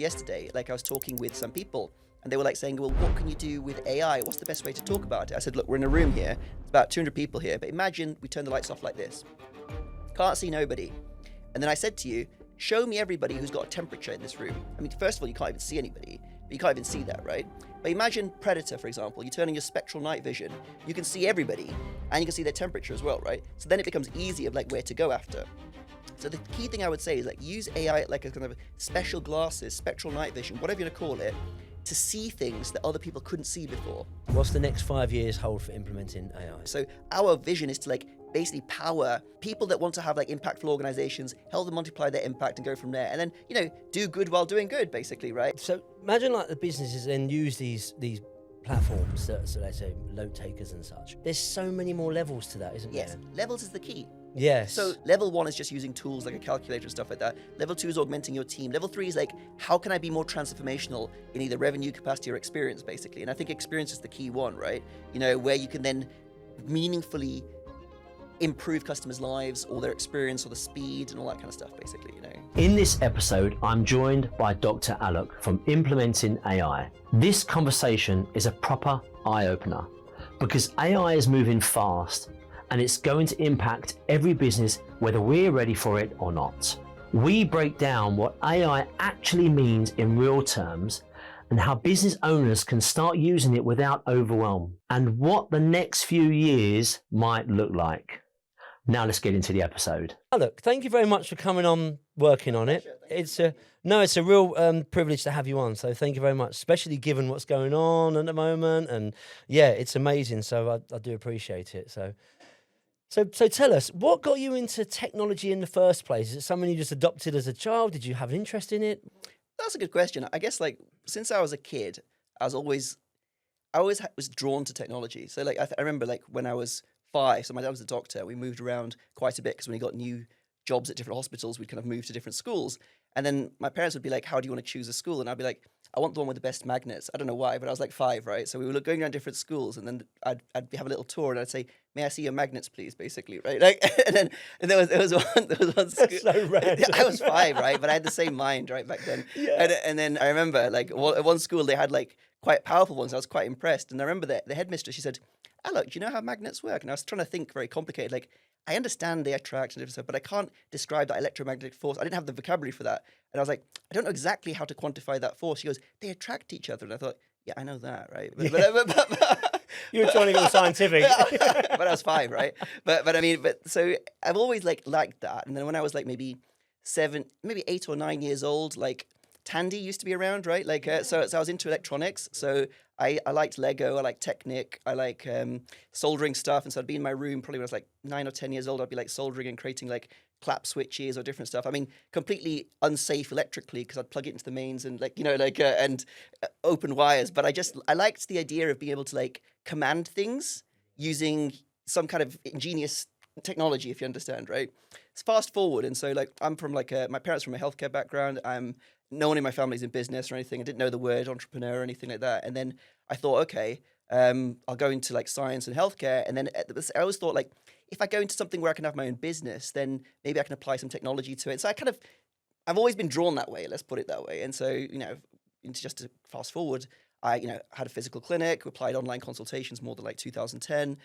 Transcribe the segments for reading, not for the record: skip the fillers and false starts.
Yesterday, like I was talking with some people and they were like saying, well, what can you do with AI? What's the best way to talk about it? I said, look, we're in a room here. It's about 200 people here, but imagine we turn the lights off like this. Can't see nobody. And then I said to you, show me everybody who's got a temperature in this room. I mean, first of all, you can't even see anybody, but you can't even see that, right? But imagine Predator, for example. You turn on your spectral night vision, you can see everybody and you can see their temperature as well, right? So then it becomes easy of like where to go after. So the key thing I would say is like use AI like a kind of special glasses, spectral night vision, whatever you want to call it, to see things that other people couldn't see before. What's the next 5 years hold for implementing AI? So our vision is to like basically power people that want to have like impactful organizations, help them multiply their impact and go from there. And then, you know, do good while doing good, basically, right? So imagine like the businesses then use these platforms, so let's say load takers and such. There's so many more levels to that, isn't there? Yes, levels is the key. Yes. So level 1 is just using tools like a calculator and stuff like that. Level 2 is augmenting your team. Level 3 is like, how can I be more transformational in either revenue, capacity, or experience, basically? And I think experience is the key one, right? You know, where you can then meaningfully improve customers' lives or their experience or the speed and all that kind of stuff, basically, you know. In this episode, I'm joined by Dr. Alok from Implementing AI. This conversation is a proper eye-opener because AI is moving fast and it's going to impact every business whether we're ready for it or not. We break down what AI actually means in real terms and how business owners can start using it without overwhelm and what the next few years might look like. Now let's get into the episode. Look, thank you very much for coming on, working on it. It's a real privilege to have you on. So thank you very much, especially given what's going on at the moment. And yeah, it's amazing. So I do appreciate it. So tell us, what got you into technology in the first place? Is it something you just adopted as a child? Did you have an interest in it? That's a good question. I guess like since I was a kid, I always was drawn to technology. So like I remember like when I was 5, so my dad was a doctor. We moved around quite a bit because when he got new jobs at different hospitals, we'd kind of move to different schools. And then my parents would be like, how do you want to choose a school? And I'd be like, I want the one with the best magnets. I don't know why, but I was like 5, right? So we were going around different schools and then I'd have a little tour and I'd say, may I see your magnets, please, basically, right? Like, and there was one school. That's so random. I was 5, right? But I had the same mind, right, back then. Yeah. And then I remember like at one school, they had like quite powerful ones. I was quite impressed. And I remember the headmistress, she said, Alok, do you know how magnets work? And I was trying to think very complicated. Like, I understand they attract and different stuff, but I can't describe that electromagnetic force. I didn't have the vocabulary for that. And I was like, I don't know exactly how to quantify that force. She goes, they attract each other. And I thought, yeah, I know that, right? But You were trying to go scientific. but I was 5, right? But I mean, so I've always like liked that. And then when I was like maybe 8 or 9 years old, like Tandy used to be around, right? Like, so I was into electronics. So I liked Lego, I liked Technic, I like soldering stuff. And so I'd be in my room probably when I was like 9 or 10 years old, I'd be like soldering and creating like clap switches or different stuff. I mean, completely unsafe electrically because I'd plug it into the mains and like, you know, like, and open wires. But I liked the idea of being able to like command things using some kind of ingenious technology, if you understand, right? It's fast forward. And so like, I'm from like, my parents from a healthcare background. No one in my family's in business or anything. I didn't know the word entrepreneur or anything like that. And then I thought, okay, I'll go into like science and healthcare. And then I always thought like, if I go into something where I can have my own business, then maybe I can apply some technology to it. So I've always been drawn that way. Let's put it that way. And so, you know, just to fast forward, I, you know, had a physical clinic, applied online consultations more than like 2010,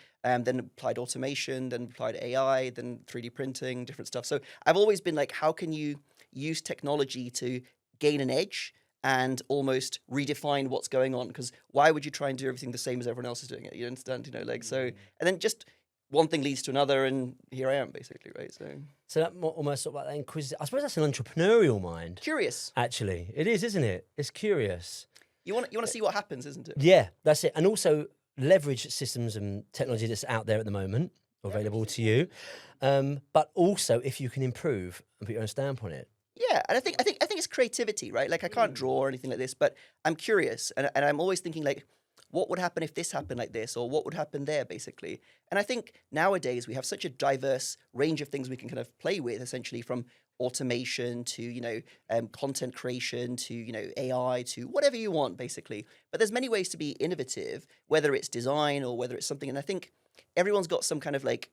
then applied automation, then applied AI, then 3D printing, different stuff. So I've always been like, how can you use technology to gain an edge and almost redefine what's going on? Because why would you try and do everything the same as everyone else is doing it? You understand, you know, like, so, and then just one thing leads to another and here I am basically, right? So that almost sort of like that inquisitive, I suppose that's an entrepreneurial mind. Curious. Actually, it is, isn't it? It's curious. You want to see what happens, isn't it? Yeah, that's it. And also leverage systems and technology that's out there at the moment, available to you. But also if you can improve and put your own stamp on it. Yeah, and I think it's creativity, right? Like I can't draw or anything like this, but I'm curious, and I'm always thinking like, what would happen if this happened like this, or what would happen there, basically. And I think nowadays we have such a diverse range of things we can kind of play with, essentially from automation to, you know, content creation to, you know, AI to whatever you want, basically. But there's many ways to be innovative, whether it's design or whether it's something. And I think everyone's got some kind of like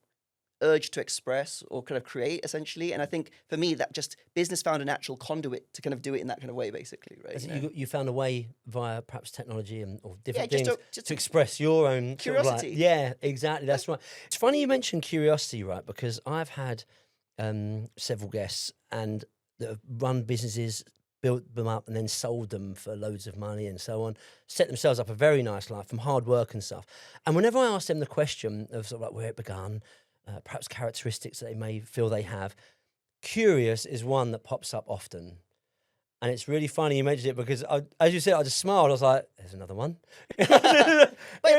urge to express or kind of create, essentially. And I think for me, that just business found a natural conduit to kind of do it in that kind of way, basically, right? You found a way via perhaps technology or different just things to express your own curiosity. Sort of yeah, exactly. That's right. It's funny you mentioned curiosity, right? Because I've had several guests and that have run businesses, built them up and then sold them for loads of money and so on, set themselves up a very nice life from hard work and stuff. And whenever I ask them the question of sort of like where it began, perhaps characteristics that they may feel they have, curious is one that pops up often. And it's really funny you mentioned it because, as you said, I just smiled. I was like, "There's another one." But my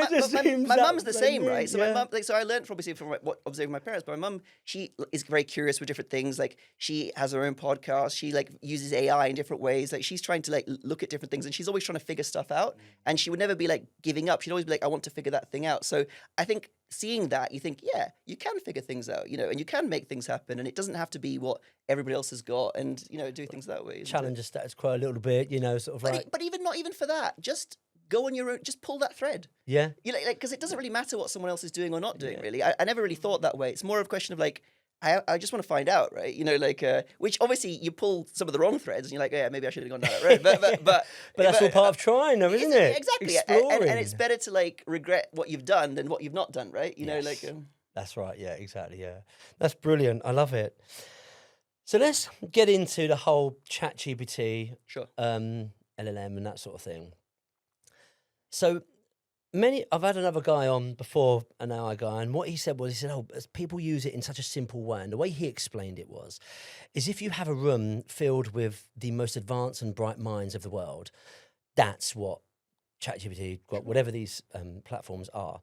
mum's the same, right? So yeah. my mum, so I learned obviously from observing my parents. But my mum, she is very curious with different things. Like she has her own podcast. She like uses AI in different ways. Like she's trying to like look at different things, and she's always trying to figure stuff out. And she would never be like giving up. She'd always be like, "I want to figure that thing out." So I think seeing that, you think, yeah, you can figure things out, and you can make things happen, and it doesn't have to be what everybody else has got, and do things that way. Challenge the status quo a little bit, sort of like. But even not even for that, just go on your own. Just pull that thread. Yeah. Because it doesn't really matter what someone else is doing or not doing. Really, I never really thought that way. It's more of a question of like, I just want to find out, right? Which obviously you pull some of the wrong threads, and you're like, yeah, maybe I should have gone down that road. But that's all part of trying, though, isn't it? Exactly. And it's better to like regret what you've done than what you've not done, right? That's right. Yeah, exactly. Yeah, that's brilliant. I love it. So let's get into the whole ChatGPT, sure, LLM, and that sort of thing. So I've had another guy on before, an AI guy, and what he said was, as people use it in such a simple way, and the way he explained it is if you have a room filled with the most advanced and bright minds of the world, that's what ChatGPT, whatever these platforms are.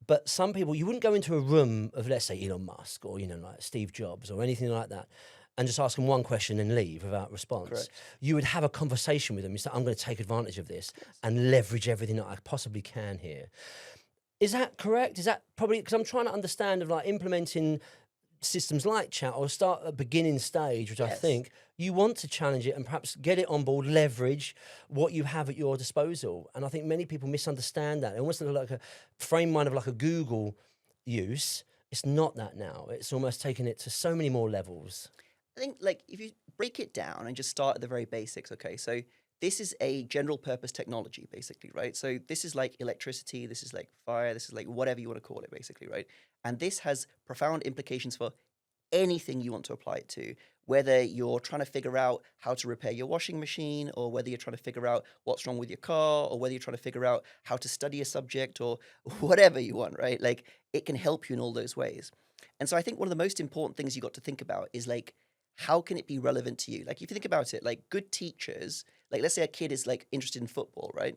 But some people, you wouldn't go into a room of, let's say, Elon Musk or, like Steve Jobs or anything like that and just ask them one question and leave without response. Correct. You would have a conversation with them. You say, I'm going to take advantage of this and leverage everything that I possibly can here. Is that correct? Is that probably, because I'm trying to understand of like implementing systems like chat or start at beginning stage, which I think you want to challenge it and perhaps get it on board, leverage what you have at your disposal. And I think many people misunderstand that. It almost looks like a frame mind of like a Google use. It's not that now. It's almost taking it to so many more levels. I think like if you break it down and just start at the very basics, okay, so this is a general purpose technology, basically, right? So this is like electricity, this is like fire, this is like whatever you want to call it, basically, right? And this has profound implications for anything you want to apply it to, whether you're trying to figure out how to repair your washing machine, or whether you're trying to figure out what's wrong with your car, or whether you're trying to figure out how to study a subject, or whatever you want, right? Like it can help you in all those ways. And so I think one of the most important things you got to think about is like, how can it be relevant to you? Like if you think about it, like good teachers, like let's say a kid is like interested in football, right?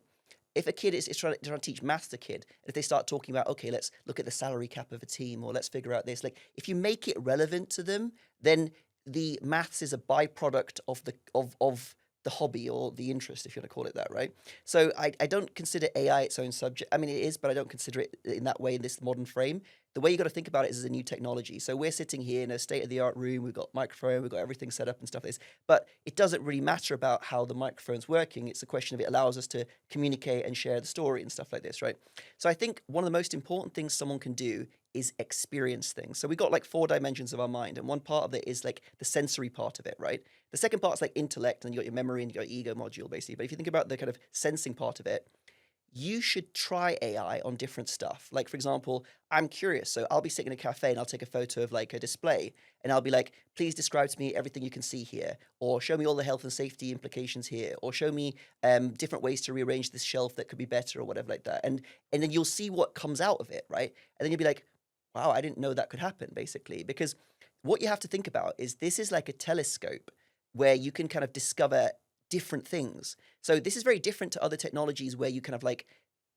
If a kid is trying to teach maths to a kid, and if they start talking about, okay, let's look at the salary cap of a team, or let's figure out this, like if you make it relevant to them, then the maths is a byproduct of the hobby or the interest, if you want to call it that, right? So I don't consider AI its own subject. I mean, it is, but I don't consider it in that way in this modern frame. The way you got to think about it is as a new technology. So we're sitting here in a state-of-the-art room. We've got microphone, we've got everything set up and stuff like this. But it doesn't really matter about how the microphone's working. It's a question of it allows us to communicate and share the story and stuff like this, right? So I think one of the most important things someone can do is experience things. So we've got like 4 dimensions of our mind, and one part of it is like the sensory part of it, right? The second part is like intellect, and you got your memory and you got your ego module, basically. But if you think about the kind of sensing part of it, you should try AI on different stuff. Like, for example, I'm curious. So I'll be sitting in a cafe and I'll take a photo of like a display and I'll be like, please describe to me everything you can see here, or show me all the health and safety implications here, or show me different ways to rearrange this shelf that could be better, or whatever like that. And then you'll see what comes out of it, right? And then you'll be like, wow, I didn't know that could happen, basically. Because what you have to think about is this is like a telescope where you can kind of discover different things. So this is very different to other technologies where you kind of like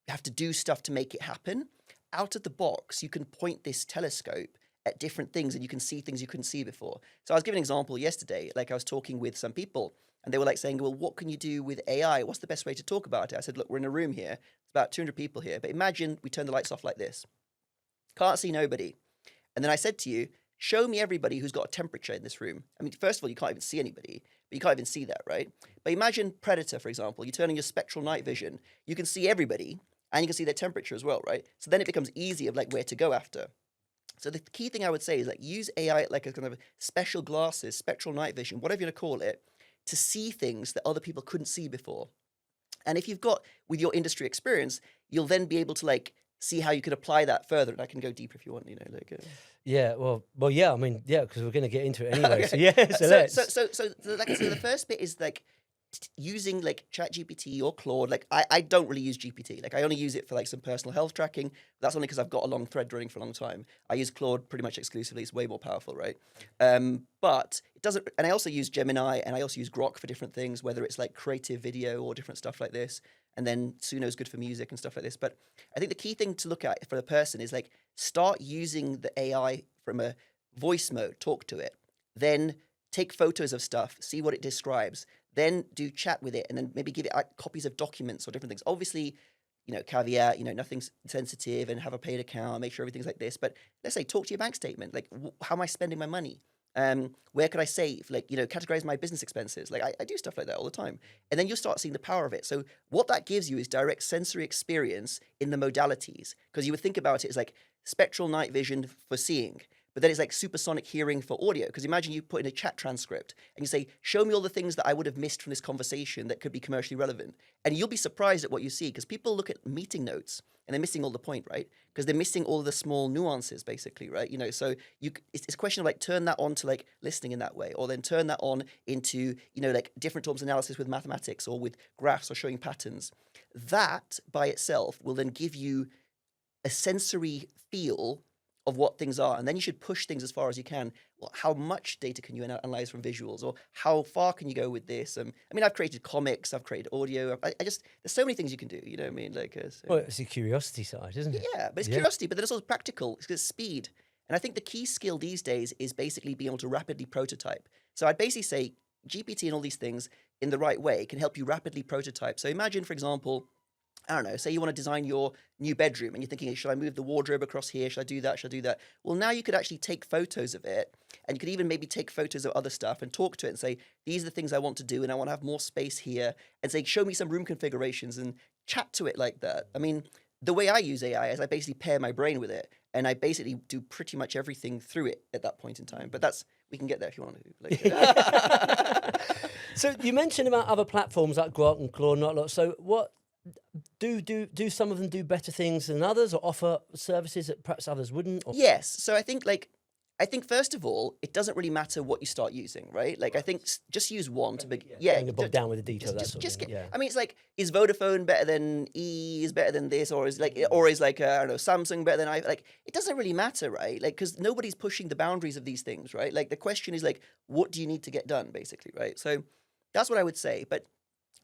have to do stuff to make it happen. Out of the box, you can point this telescope at different things and you can see things you couldn't see before. So I was giving an example yesterday, like I was talking with some people and they were like saying, well, what can you do with AI? What's the best way to talk about it? I said, look, we're in a room here. It's about 200 people here. But imagine we turn the lights off like this. Can't see nobody. And then I said to you, show me everybody who's got a temperature in this room. I mean, first of all, you can't even see anybody, but you can't even see that, right? But imagine Predator, for example. You turn on your spectral night vision. You can see everybody, and you can see their temperature as well, right? So then it becomes easy of like where to go after. So the key thing I would say is like use AI like a kind of special glasses, spectral night vision, whatever you want to call it, to see things that other people couldn't see before. And if you've got with your industry experience, you'll then be able to like see how you could apply that further. And I can go deeper if you want, Yeah, well, yeah. I mean, yeah, because we're going to get into it anyway. Okay. So yeah, so So, let's. so the first bit is like using like ChatGPT or Claude. Like I don't really use GPT. Like I only use it for like some personal health tracking. That's only because I've got a long thread running for a long time. I use Claude pretty much exclusively. It's way more powerful, right? But it doesn't. And I also use Gemini and I also use Grok for different things, whether it's like creative video or different stuff like this. And then Suno's good for music and stuff like this. But I think the key thing to look at for the person is like start using the AI from a voice mode, talk to it, then take photos of stuff, see what it describes, then do chat with it, and then maybe give it copies of documents or different things. Obviously, caveat, nothing's sensitive and have a paid account, make sure everything's like this. But let's say talk to your bank statement. Like, how am I spending my money? Where could I save? Like, categorize my business expenses. Like, I do stuff like that all the time. And then you'll start seeing the power of it. So what that gives you is direct sensory experience in the modalities. Because you would think about it as like spectral night vision for seeing. But then it's like supersonic hearing for audio. Because imagine you put in a chat transcript and you say, show me all the things that I would have missed from this conversation that could be commercially relevant. And you'll be surprised at what you see because people look at meeting notes and they're missing all the point, right? Because they're missing all the small nuances, basically, right? So it's a question of like turn that on to like listening in that way, or then turn that on into, like different forms of analysis with mathematics or with graphs or showing patterns. That by itself will then give you a sensory feel of what things are, and then you should push things as far as you can. Well, how much data can you analyze from visuals, or how far can you go with this? I've created comics, I've created audio. There's so many things you can do. You know what I mean? Well, it's the curiosity side, isn't it? Yeah, but it's curiosity, but then it's also practical. It's speed, and I think the key skill these days is basically being able to rapidly prototype. So I'd basically say GPT and all these things in the right way can help you rapidly prototype. So imagine, for example, I don't know, say you want to design your new bedroom and you're thinking, should I move the wardrobe across here? Should I do that? Should I do that? Well, now you could actually take photos of it, and you could even maybe take photos of other stuff and talk to it and say, these are the things I want to do and I want to have more space here, and say, show me some room configurations, and chat to it like that. I mean, the way I use AI is I basically pair my brain with it and I basically do pretty much everything through it at that point in time. But we can get there if you want to. So you mentioned about other platforms like Grok and Claude, not a lot. So what do some of them do better things than others, or offer services that perhaps others wouldn't? Or? Yes. So I think first of all, it doesn't really matter what you start using, right? Like I think just use one to begin. Yeah, don't get bogged down with the detail. I mean, it's like, is Vodafone better than E? Is better than this, or is I don't know, Samsung better than I? Like it doesn't really matter, right? Like because nobody's pushing the boundaries of these things, right? Like the question is like, what do you need to get done, basically, right? So that's what I would say, but.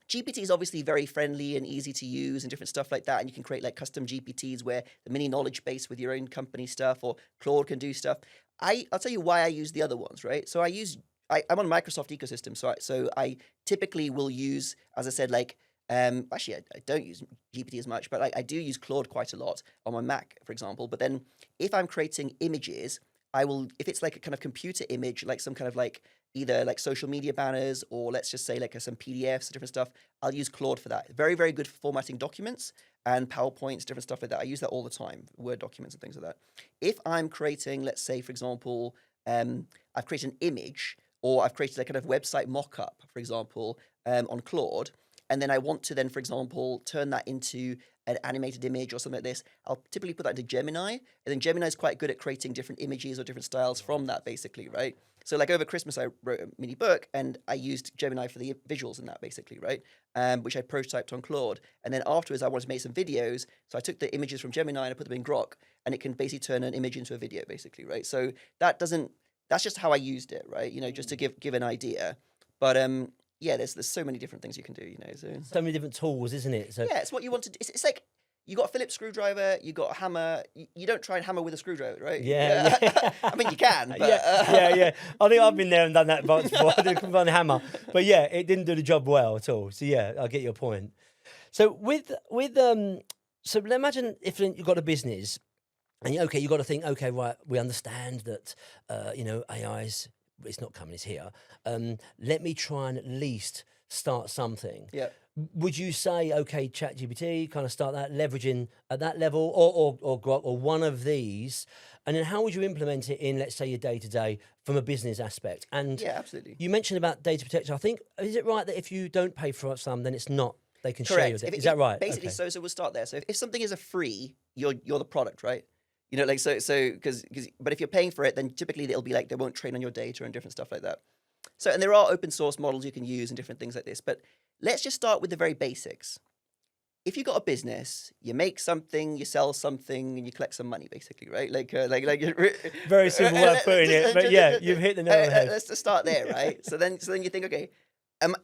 GPT is obviously very friendly and easy to use and different stuff like that. And you can create like custom GPTs where the mini knowledge base with your own company stuff, or Claude can do stuff. I'll tell you why I use the other ones, right? So I'm on Microsoft ecosystem. So I typically will use, as I said, like, actually I don't use GPT as much, but I do use Claude quite a lot on my Mac, for example. But then if I'm creating images, if it's like a kind of computer image, like some kind of like, either like social media banners or let's just say like some PDFs, different stuff, I'll use Claude for that. Very, very good for formatting documents and PowerPoints, different stuff like that. I use that all the time, Word documents and things like that. If I'm creating, let's say, for example, I've created an image, or I've created a kind of website mock-up, for example, on Claude, and then I want to then, for example, turn that into an animated image or something like this, I'll typically put that into Gemini, and then Gemini is quite good at creating different images or different styles from that, basically, right? So like over Christmas, I wrote a mini book and I used Gemini for the visuals in that, basically, right? Which I prototyped on Claude. And then afterwards, I wanted to make some videos. So I took the images from Gemini and I put them in Grok, and it can basically turn an image into a video, basically, right? So that's just how I used it, right? Just to give an idea. But yeah, there's so many different things you can do, So many different tools, isn't it? So yeah, it's what you want to do. It's like, you got a Phillips screwdriver, you got a hammer. You don't try and hammer with a screwdriver, right? Yeah. I mean, you can, but... yeah. I think I've been there and done that once before. I did a hammer. But yeah, it didn't do the job well at all. So yeah, I get your point. So so imagine if you've got a business and you got to think, okay, right, we understand that, AI it's not coming, it's here. Let me try and at least start something. Yeah. Would you say, okay, ChatGPT, kind of start that leveraging at that level, or Grok, or one of these, and then how would you implement it in, let's say, your day to day from a business aspect? And Yeah, absolutely. you mentioned about data protection. I think, is it right that if you don't pay for some, then it's not, they can share your Correct. data? Is that right? Basically, Okay. so we'll start there. So if something is a free, you're the product, right? You know, like because but if you're paying for it, then typically it'll be like they won't train on your data and different stuff like that. So and there are open source models you can use and different things like this. But let's just start with the very basics. If you've got a business, you make something, you sell something, and you collect some money, basically, right? Very simple way of putting it, but yeah, you've hit the nail on the head. Let's just start there, right? So then you think, okay,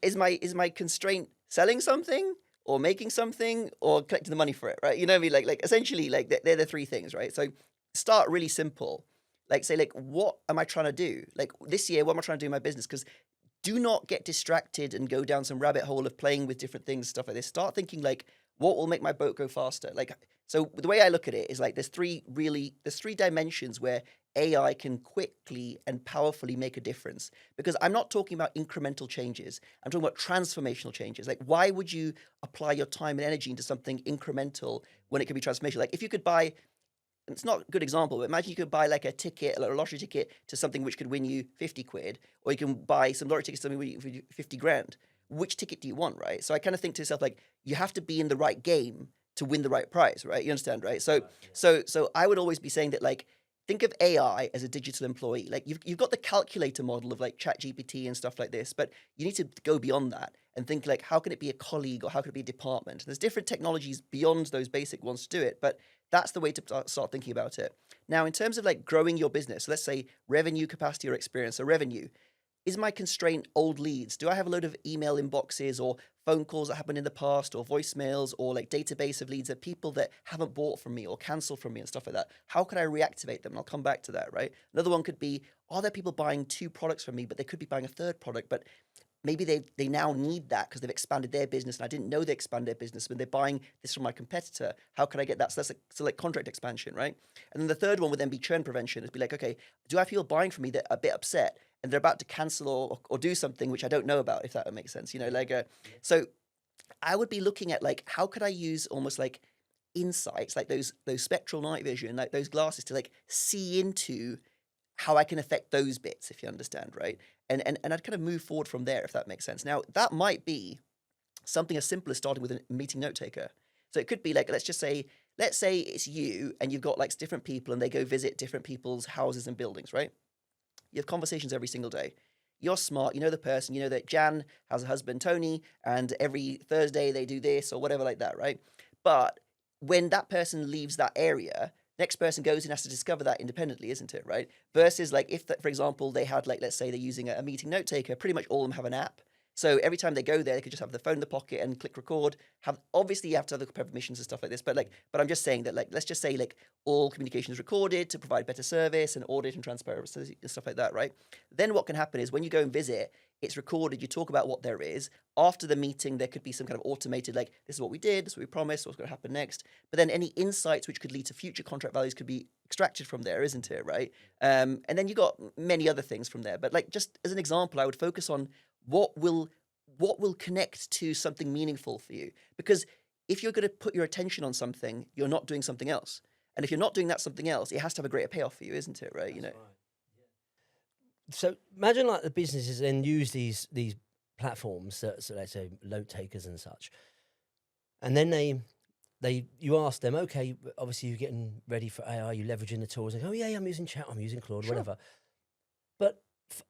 is my constraint selling something or making something or collecting the money for it, right? You know what I mean? Like essentially, like they're the three things, right? So start really simple. Like say, like what am I trying to do? Like this year, what am I trying to do in my business? Because do not get distracted and go down some rabbit hole of playing with different things, stuff like this. Start thinking like, what will make my boat go faster? Like, so the way I look at it is like there's three dimensions where AI can quickly and powerfully make a difference. Because I'm not talking about incremental changes. I'm talking about transformational changes. Like, why would you apply your time and energy into something incremental when it could be transformational? Like, if you could buy, it's not a good example, but imagine you could buy like a ticket, like a lottery ticket to something which could win you 50 quid, or you can buy some lottery tickets to something win you 50 grand. Which ticket do you want, right? So I kind of think to myself, like, you have to be in the right game to win the right prize, right? You understand, right? So I would always be saying that, like, think of AI as a digital employee. Like you've got the calculator model of like ChatGPT and stuff like this, but you need to go beyond that and think like, how can it be a colleague or how can it be a department? There's different technologies beyond those basic ones to do it, but that's the way to start thinking about it. Now, in terms of like growing your business, so let's say revenue, capacity, or experience. So revenue. Is my constraint old leads? Do I have a load of email inboxes or phone calls that happened in the past or voicemails or like database of leads of people that haven't bought from me or canceled from me and stuff like that? How can I reactivate them? And I'll come back to that, right? Another one could be, are there people buying 2 products from me, but they could be buying a 3rd product, but maybe they now need that because they've expanded their business and I didn't know they expanded their business when they're buying this from my competitor. How can I get that? So that's like contract expansion, right? And then the third one would then be churn prevention. It'd be like, okay, do I have people buying from me that are a bit upset and they're about to cancel or do something which I don't know about, if that makes sense, you know, like, so I would be looking at like, how could I use almost like insights, like those spectral night vision, like those glasses to like see into how I can affect those bits, if you understand, right? And I'd kind of move forward from there, if that makes sense. Now, that might be something as simple as starting with a meeting note taker. So it could be like, let's say it's you and you've got like different people and they go visit different people's houses and buildings, right? You have conversations every single day. You're smart, you know the person, you know that Jan has a husband, Tony, and every Thursday they do this or whatever like that, right? But when that person leaves that area, next person goes and has to discover that independently, isn't it, right? Versus like if, for example, they had like, let's say they're using a meeting note taker, pretty much all of them have an app. So every time they go there, they could just have the phone in the pocket and click record. Obviously you have to have the permissions and stuff like this, but I'm just saying that like, let's just say like all communication is recorded to provide better service and audit and transparency and stuff like that, right? Then what can happen is when you go and visit, it's recorded, you talk about what there is. After the meeting, there could be some kind of automated, like, this is what we did, this is what we promised, what's going to happen next. But then any insights which could lead to future contract values could be extracted from there, isn't it, right? And then you got many other things from there. But like, just as an example, I would focus on what will connect to something meaningful for you. Because if you're going to put your attention on something, you're not doing something else. And if you're not doing that something else, it has to have a greater payoff for you, isn't it, right? That's, you know. Right. So imagine like the businesses then use these platforms, so let's say note takers and such, and then you ask them, okay, obviously you're getting ready for AI, you're leveraging the tools, and go, oh yeah, I'm using Chat, I'm using Claude, sure, whatever. But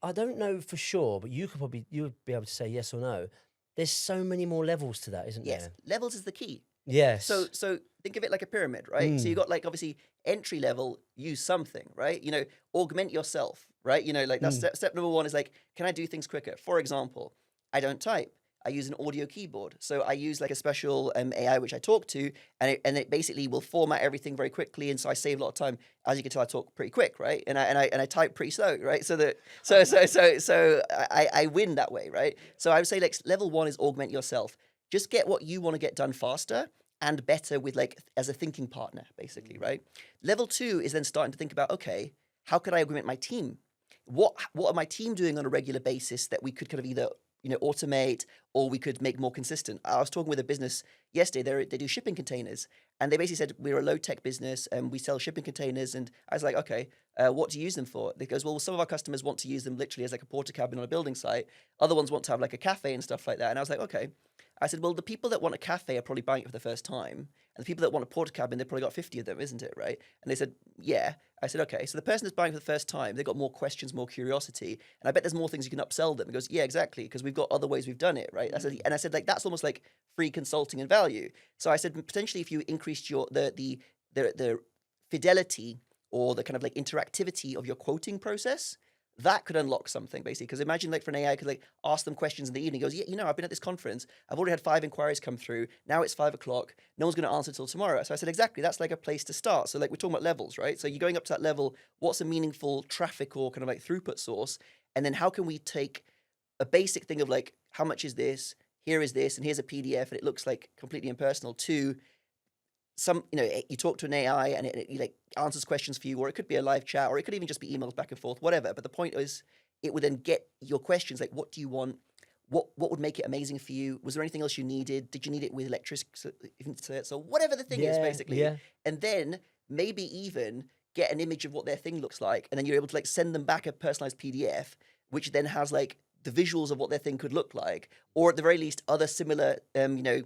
I don't know for sure, but you would be able to say yes or no. There's so many more levels to that, isn't there? Yes, levels is the key. Yes. So think of it like a pyramid, right? So you got like obviously entry level, use something, right? You know, augment yourself, right? You know, like that's step number 1 is like, can I do things quicker? For example, I don't type. I use an audio keyboard. So I use like a special AI which I talk to, and it basically will format everything very quickly, and so I save a lot of time. As you can tell, I talk pretty quick, right? And I type pretty slow, right? So I win that way, right? So I would say like level 1 is augment yourself. Just get what you want to get done faster and better with like as a thinking partner, basically, right? Level 2 is then starting to think about, okay, how could I augment my team? What are my team doing on a regular basis that we could kind of either, you know, automate or we could make more consistent. I was talking with a business yesterday. They do shipping containers, and they basically said we're a low tech business and we sell shipping containers. And I was like, okay, what do you use them for? They goes, well, some of our customers want to use them literally as like a porta cabin on a building site. Other ones want to have like a cafe and stuff like that. And I was like, okay. I said, well, the people that want a cafe are probably buying it for the first time. And the people that want a porta cabin, they've probably got 50 of them, isn't it, right? And they said, yeah. I said, okay. So the person that's buying for the first time, they've got more questions, more curiosity. And I bet there's more things you can upsell them. He goes, yeah, exactly, because we've got other ways we've done it, right? I said, like, that's almost like free consulting and value. So I said, potentially if you increased your the fidelity or the kind of like interactivity of your quoting process, that could unlock something basically. Because imagine like for an AI, could like ask them questions in the evening. He goes, yeah, you know, I've been at this conference. I've already had 5 inquiries come through. Now it's 5 o'clock. No one's going to answer till tomorrow. So I said, exactly. That's like a place to start. So like we're talking about levels, right? So you're going up to that level. What's a meaningful traffic or kind of like throughput source? And then how can we take a basic thing of like, how much is this? Here is this, and here's a PDF, and it looks like completely impersonal to some, you know, you talk to an AI and it like answers questions for you, or it could be a live chat, or it could even just be emails back and forth, whatever. But the point is, it would then get your questions like, what do you want? What would make it amazing for you? Was there anything else you needed? Did you need it with electricity? So whatever the thing is, basically. Yeah. And then maybe even get an image of what their thing looks like, and then you're able to like send them back a personalized PDF, which then has like the visuals of what their thing could look like, or at the very least, other similar, you know,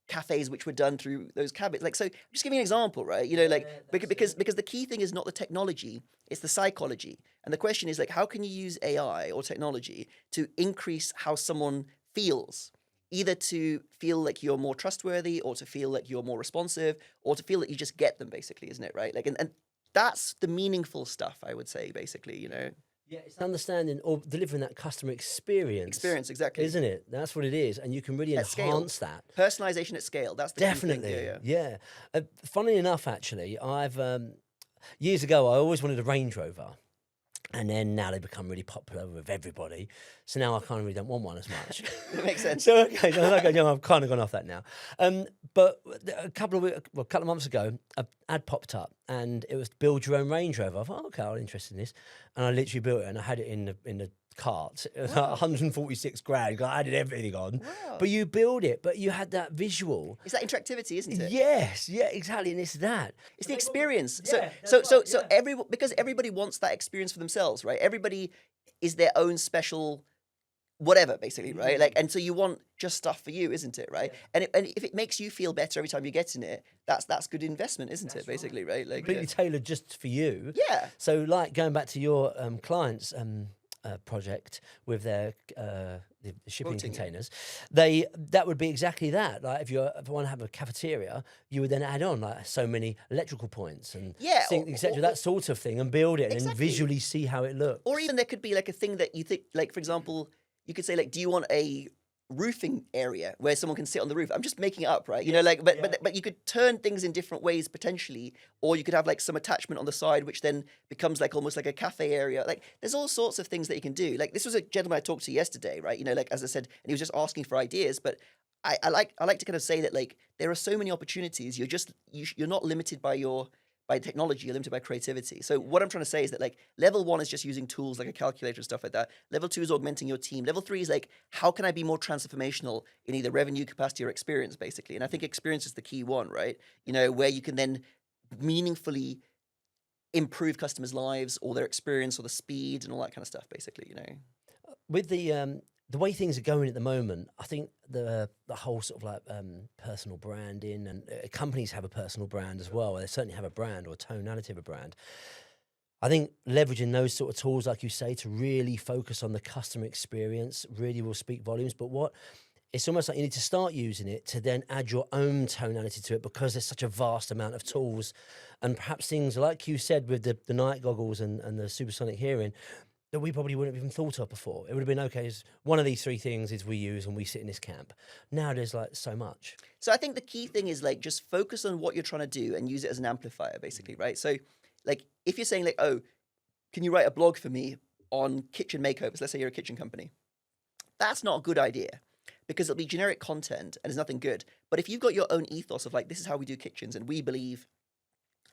cafes which were done through those cabins. Like, so just giving an example, right? You know, like because the key thing is not the technology, it's the psychology. And the question is like, how can you use AI or technology to increase how someone feels? Either to feel like you're more trustworthy, or to feel like you're more responsive, or to feel that you just get them, basically, isn't it? Right? Like, and that's the meaningful stuff, I would say, basically, you know. Yeah, it's understanding or delivering that customer experience. Experience, exactly. Isn't it? That's what it is. And you can really At scale. enhance that. Personalization at scale. That's the key Definitely. thing. Yeah. Funnily enough, actually, I've years ago I always wanted a Range Rover. And then now they become really popular with everybody. So now I kind of really don't want one as much. That makes sense. So okay, I've kind of gone off that now. But a couple of months ago, an ad popped up, and it was build your own Range Rover. I thought, okay, I'm interested in this, and I literally built it, and I had it in the cart. It was like 146 grand. I added everything on. Wow. But you build it, but you had that visual. It's that interactivity, isn't it? Yes, yeah, exactly, and it's that. It's the experience. Yeah, So because everybody wants that experience for themselves, right? Everybody is their own special whatever, basically, right? Like, and so you want just stuff for you, isn't it, right? Yeah. And if it makes you feel better every time you get in it, that's good investment, isn't it? Basically, right? Like Completely tailored just for you. Yeah. So, like going back to your clients' project with their the shipping Quoting, containers, that would be exactly that. Like if I want to have a cafeteria, you would then add on like so many electrical points and etc. That sort of thing, and build it and visually see how it looks. Or even there could be like a thing that you think, like for example, you could say like, do you want a roofing area where someone can sit on the roof? I'm just making it up, right? You know, like, but you could turn things in different ways potentially, or you could have like some attachment on the side, which then becomes like almost like a cafe area. Like, there's all sorts of things that you can do. Like, this was a gentleman I talked to yesterday, right? You know, like as I said, and he was just asking for ideas. But I like to kind of say that like there are so many opportunities. You're not limited by technology, you're limited by creativity. So what I'm trying to say is that like level 1 is just using tools like a calculator and stuff like that. Level 2 is augmenting your team. Level 3 is like, how can I be more transformational in either revenue, capacity, or experience, basically? And I think experience is the key one, right? You know, where you can then meaningfully improve customers' lives or their experience or the speed and all that kind of stuff, basically, you know. With the way things are going at the moment, I think the whole sort of like personal branding, and companies have a personal brand as well. They certainly have a brand or a tonality of a brand. I think leveraging those sort of tools, like you say, to really focus on the customer experience really will speak volumes. But it's almost like you need to start using it to then add your own tonality to it, because there's such a vast amount of tools, and perhaps things like you said with the night goggles and the supersonic hearing, that we probably wouldn't have even thought of before. It would have been, okay, one of these 3 things is we use when we sit in this camp. Now there's like so much. So I think the key thing is like, just focus on what you're trying to do and use it as an amplifier, basically, right? So like, if you're saying like, oh, can you write a blog for me on kitchen makeovers? Let's say you're a kitchen company. That's not a good idea, because it'll be generic content and it's nothing good. But if you've got your own ethos of like, this is how we do kitchens, and we believe,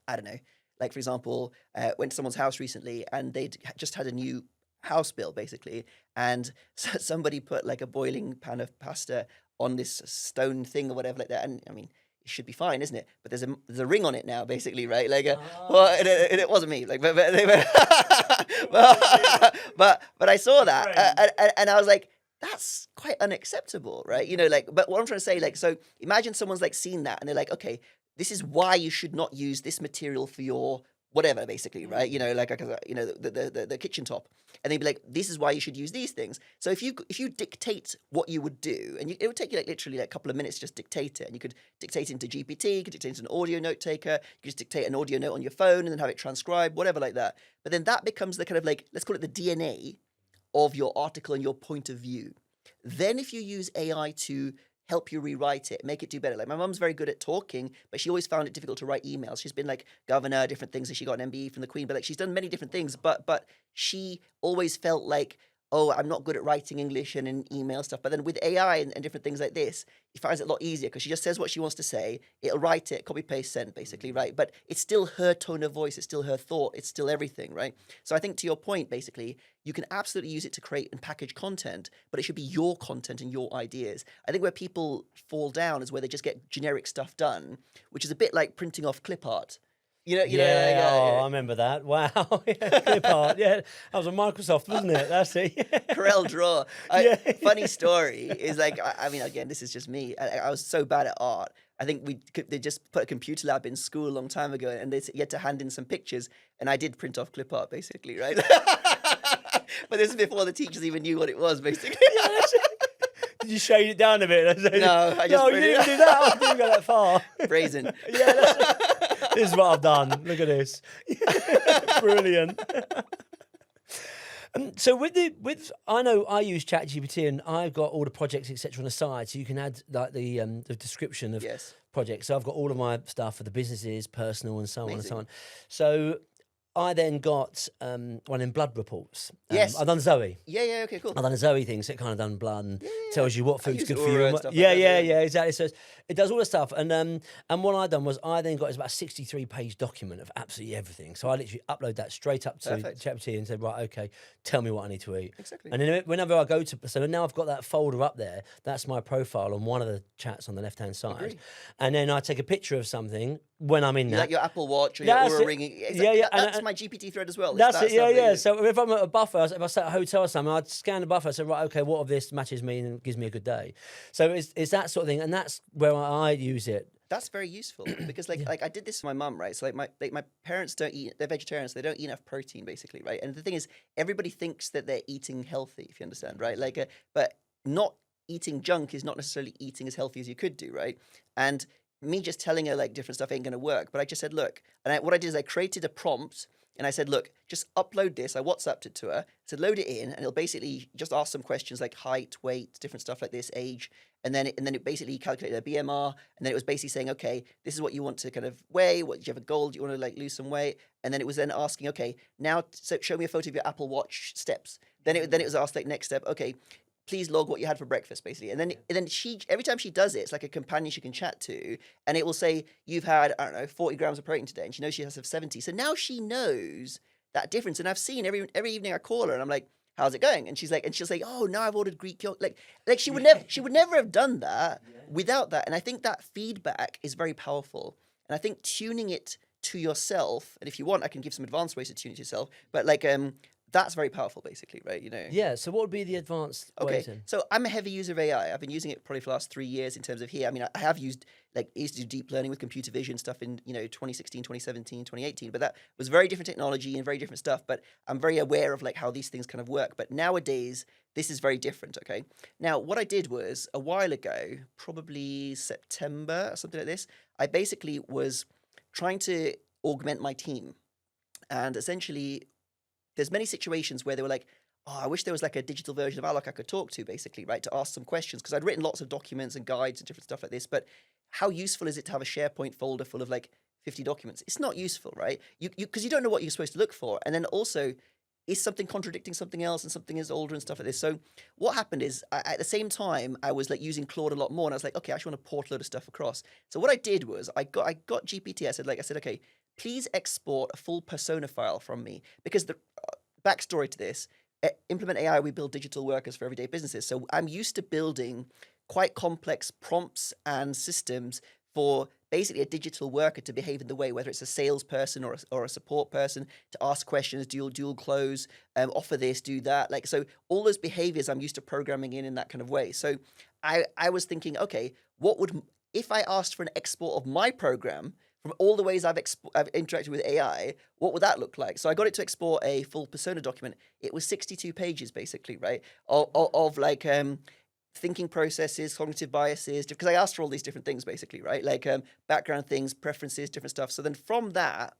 I don't know, like for example, went to someone's house recently and they'd just had a new house bill basically, and somebody put like a boiling pan of pasta on this stone thing or whatever like that, and I mean, it should be fine, isn't it? But there's a ring on it now, basically, right? Like, well, it wasn't me, like, but I saw that, and I was like, that's quite unacceptable, right? You know, like, but what I'm trying to say, like, so imagine someone's like seen that and they're like, okay, this is why you should not use this material for your whatever, basically, right? You know, like, you know, the kitchen top, and they'd be like, this is why you should use these things. So if you dictate what you would do, and it would take you like literally like a couple of minutes to just dictate it, and you could dictate into GPT, you could dictate into an audio note taker, you could just dictate an audio note on your phone and then have it transcribed, whatever like that. But then that becomes the kind of like, let's call it the DNA of your article and your point of view. Then if you use AI to help you rewrite it, make it do better. Like my mum's very good at talking, but she always found it difficult to write emails. She's been like governor, different things, and she got an MBE from the Queen, but like she's done many different things, but she always felt like, oh, I'm not good at writing English and in email stuff. But then with AI and different things like this, it finds it a lot easier because she just says what she wants to say. It'll write it, copy, paste, send, basically, right? But it's still her tone of voice. It's still her thought. It's still everything, right? So I think to your point, basically, you can absolutely use it to create and package content, but it should be your content and your ideas. I think where people fall down is where they just get generic stuff done, which is a bit like printing off clip art. I remember that. Wow. Yeah, clip art. Yeah, that was on Microsoft, wasn't it? That's it. Corel Draw. Funny story is like, I mean, again, this is just me. I was so bad at art. I think they just put a computer lab in school a long time ago, and you had to hand in some pictures, and I did print off clip art, basically, right? But this is before the teachers even knew what it was, basically. Did you shade it down a bit? No, I just you didn't do that. I didn't go that far. Brazen. Yeah, this is what I've done. Look at this. Brilliant. So I know I use ChatGPT and I've got all the projects etc on the side, so you can add like the description of projects. So I've got all of my stuff for the businesses, personal, and so on and so on. So I then got one in blood reports. Yes. I've done Zoe. Yeah, okay, cool. I've done a Zoe thing, so it kind of done blood and tells you what food's good for Aura you. and stuff Yeah, like that, exactly. So it does all the stuff. And what I done was I then got about a 63-page document of absolutely everything. So I literally upload that straight up to ChatGPT and said, right, okay, tell me what I need to eat. Exactly. And then whenever I go to, so now I've got that folder up there. That's my profile on one of the chats on the left-hand side. Agreed. And then I take a picture of something when I'm in that. Like your Apple Watch or your Aura ringing. That's my GPT thread as well. That's it, yeah. So if I'm at a buffet, if I stay at a hotel or something, I'd scan the buffet and say, right, okay, what of this matches me and gives me a good day? So it's that sort of thing, and that's where I use it. That's very useful because like I did this with my mum, right? So like my parents don't eat, they're vegetarians, they don't eat enough protein basically, right? And the thing is, everybody thinks that they're eating healthy, if you understand, right? Like, but not eating junk is not necessarily eating as healthy as you could do, right? And me just telling her like different stuff ain't going to work. But I just said, look, and what I did is I created a prompt and I said, look, just upload this. I WhatsApped it to her, said, load it in, and it'll basically just ask some questions like height, weight, different stuff like this, age. And then it basically calculated a BMR. And then it was basically saying, okay, this is what you want to kind of weigh. What, do you have a goal? Do you want to like lose some weight? And then it was then asking, okay, now so show me a photo of your Apple Watch steps. Then it was asked like next step, okay, please log what you had for breakfast, basically. And then she, every time she does it, it's like a companion she can chat to, and it will say, you've had, I don't know, 40 grams of protein today, and she knows she has to have 70. So now she knows that difference. And I've seen every evening I call her, and I'm like, how's it going? And she's like, and she'll say, oh, now I've ordered Greek yogurt. Like she would never have done that without that. And I think that feedback is very powerful. And I think tuning it to yourself, and if you want, I can give some advanced ways to tune it to yourself, but like, that's very powerful, basically, right? You know. Yeah. So what would be the advanced ways then? So I'm a heavy user of AI. I've been using it probably for the last 3 years in terms of here. I mean, I have used, like, I used to do deep learning with computer vision stuff in, 2016, 2017, 2018. But that was very different technology and very different stuff. But I'm very aware of, like, how these things kind of work. But nowadays, this is very different, okay? Now, what I did was, a while ago, probably September or something like this, I basically was trying to augment my team. And essentially, there's many situations where they were like, oh, I wish there was like a digital version of Alok I could talk to, basically, right, to ask some questions. Because I'd written lots of documents and guides and different stuff like this. But how useful is it to have a SharePoint folder full of like 50 documents? It's not useful, right? Because you don't know what you're supposed to look for. And then also, is something contradicting something else and something is older and stuff like this? So what happened is, at the same time, I was like using Claude a lot more. And I was like, okay, I actually want to port a load of stuff across. So what I did was I got GPT. I said, okay, please export a full persona file from me. Because the backstory to this, Implement AI, we build digital workers for everyday businesses. So I'm used to building quite complex prompts and systems for basically a digital worker to behave in the way, whether it's a salesperson or a support person, to ask questions, dual close, offer this, do that. Like, so all those behaviors I'm used to programming in that kind of way. So I was thinking, okay, if I asked for an export of my program from all the ways I've interacted with AI, what would that look like? So I got it to export a full persona document. It was 62 pages, basically, right? Of like thinking processes, cognitive biases, because I asked for all these different things, basically, right? Like background things, preferences, different stuff. So then from that,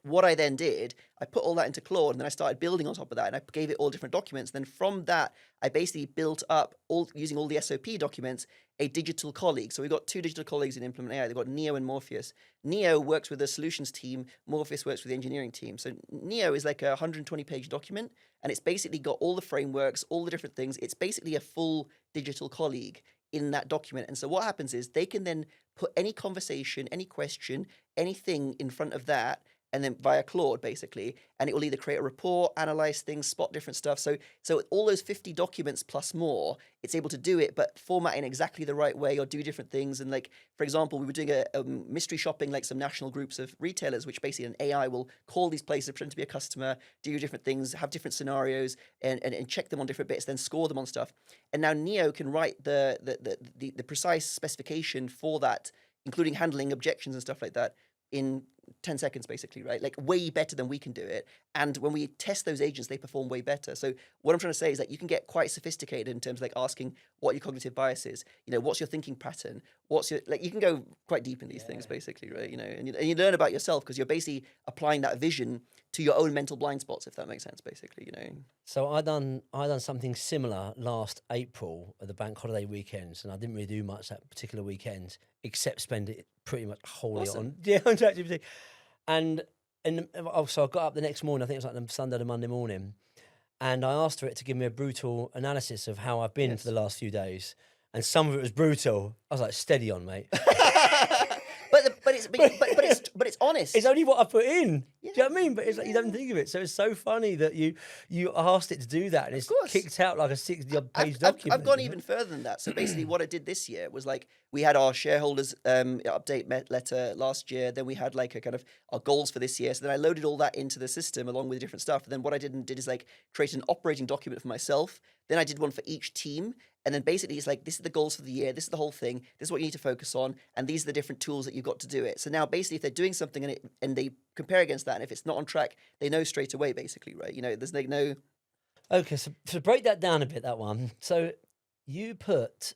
what I then did, I put all that into Claude, and then I started building on top of that, and I gave it all different documents. Then from that, I basically built up, using all the SOP documents, a digital colleague. So we've got 2 digital colleagues in Implement AI. They've got Neo and Morpheus. Neo works with the solutions team. Morpheus works with the engineering team. So Neo is like a 120-page document, and it's basically got all the frameworks, all the different things. It's basically a full digital colleague in that document. And so what happens is they can then put any conversation, any question, anything in front of that, and then via Claude, basically, and it will either create a report, analyze things, spot different stuff. So all those 50 documents plus more, it's able to do it, but format in exactly the right way or do different things. And like, for example, we were doing a mystery shopping, like some national groups of retailers, which basically an AI will call these places, pretend to be a customer, do different things, have different scenarios, and check them on different bits, then score them on stuff. And now Neo can write the precise specification for that, including handling objections and stuff like that, in 10 seconds, basically, right? Like way better than we can do it. And when we test those agents, they perform way better. So what I'm trying to say is that you can get quite sophisticated in terms of like asking what your cognitive bias is, what's your thinking pattern, you can go quite deep in these things, basically, right? And you learn about yourself because you're basically applying that vision to your own mental blind spots, if that makes sense, basically. So I done something similar last April at the bank holiday weekends, and I didn't really do much that particular weekend except spend it pretty much wholly on ChatGPT. And so I got up the next morning, I think it was like the Sunday to Monday morning, and I asked for it to give me a brutal analysis of how I've been for the last few days. And some of it was brutal. I was like, steady on, mate. but it's honest. It's only what I put in. Do you know what I mean? But it's like you don't think of it. So it's so funny that you asked it to do that, and it's kicked out like a 60-odd page document. I've gone even further than that. So basically, what I did this year was like we had our shareholders update letter last year. Then we had like a kind of our goals for this year. So then I loaded all that into the system along with different stuff. And then what I did is like create an operating document for myself. Then I did one for each team. And then basically it's like, this are the goals for the year. This is the whole thing. This is what you need to focus on. And these are the different tools that you've got to do it. So now basically if they're doing something and they compare against that, and if it's not on track, they know straight away, basically, right? There's like no... Okay, so to break that down a bit, that one. So you put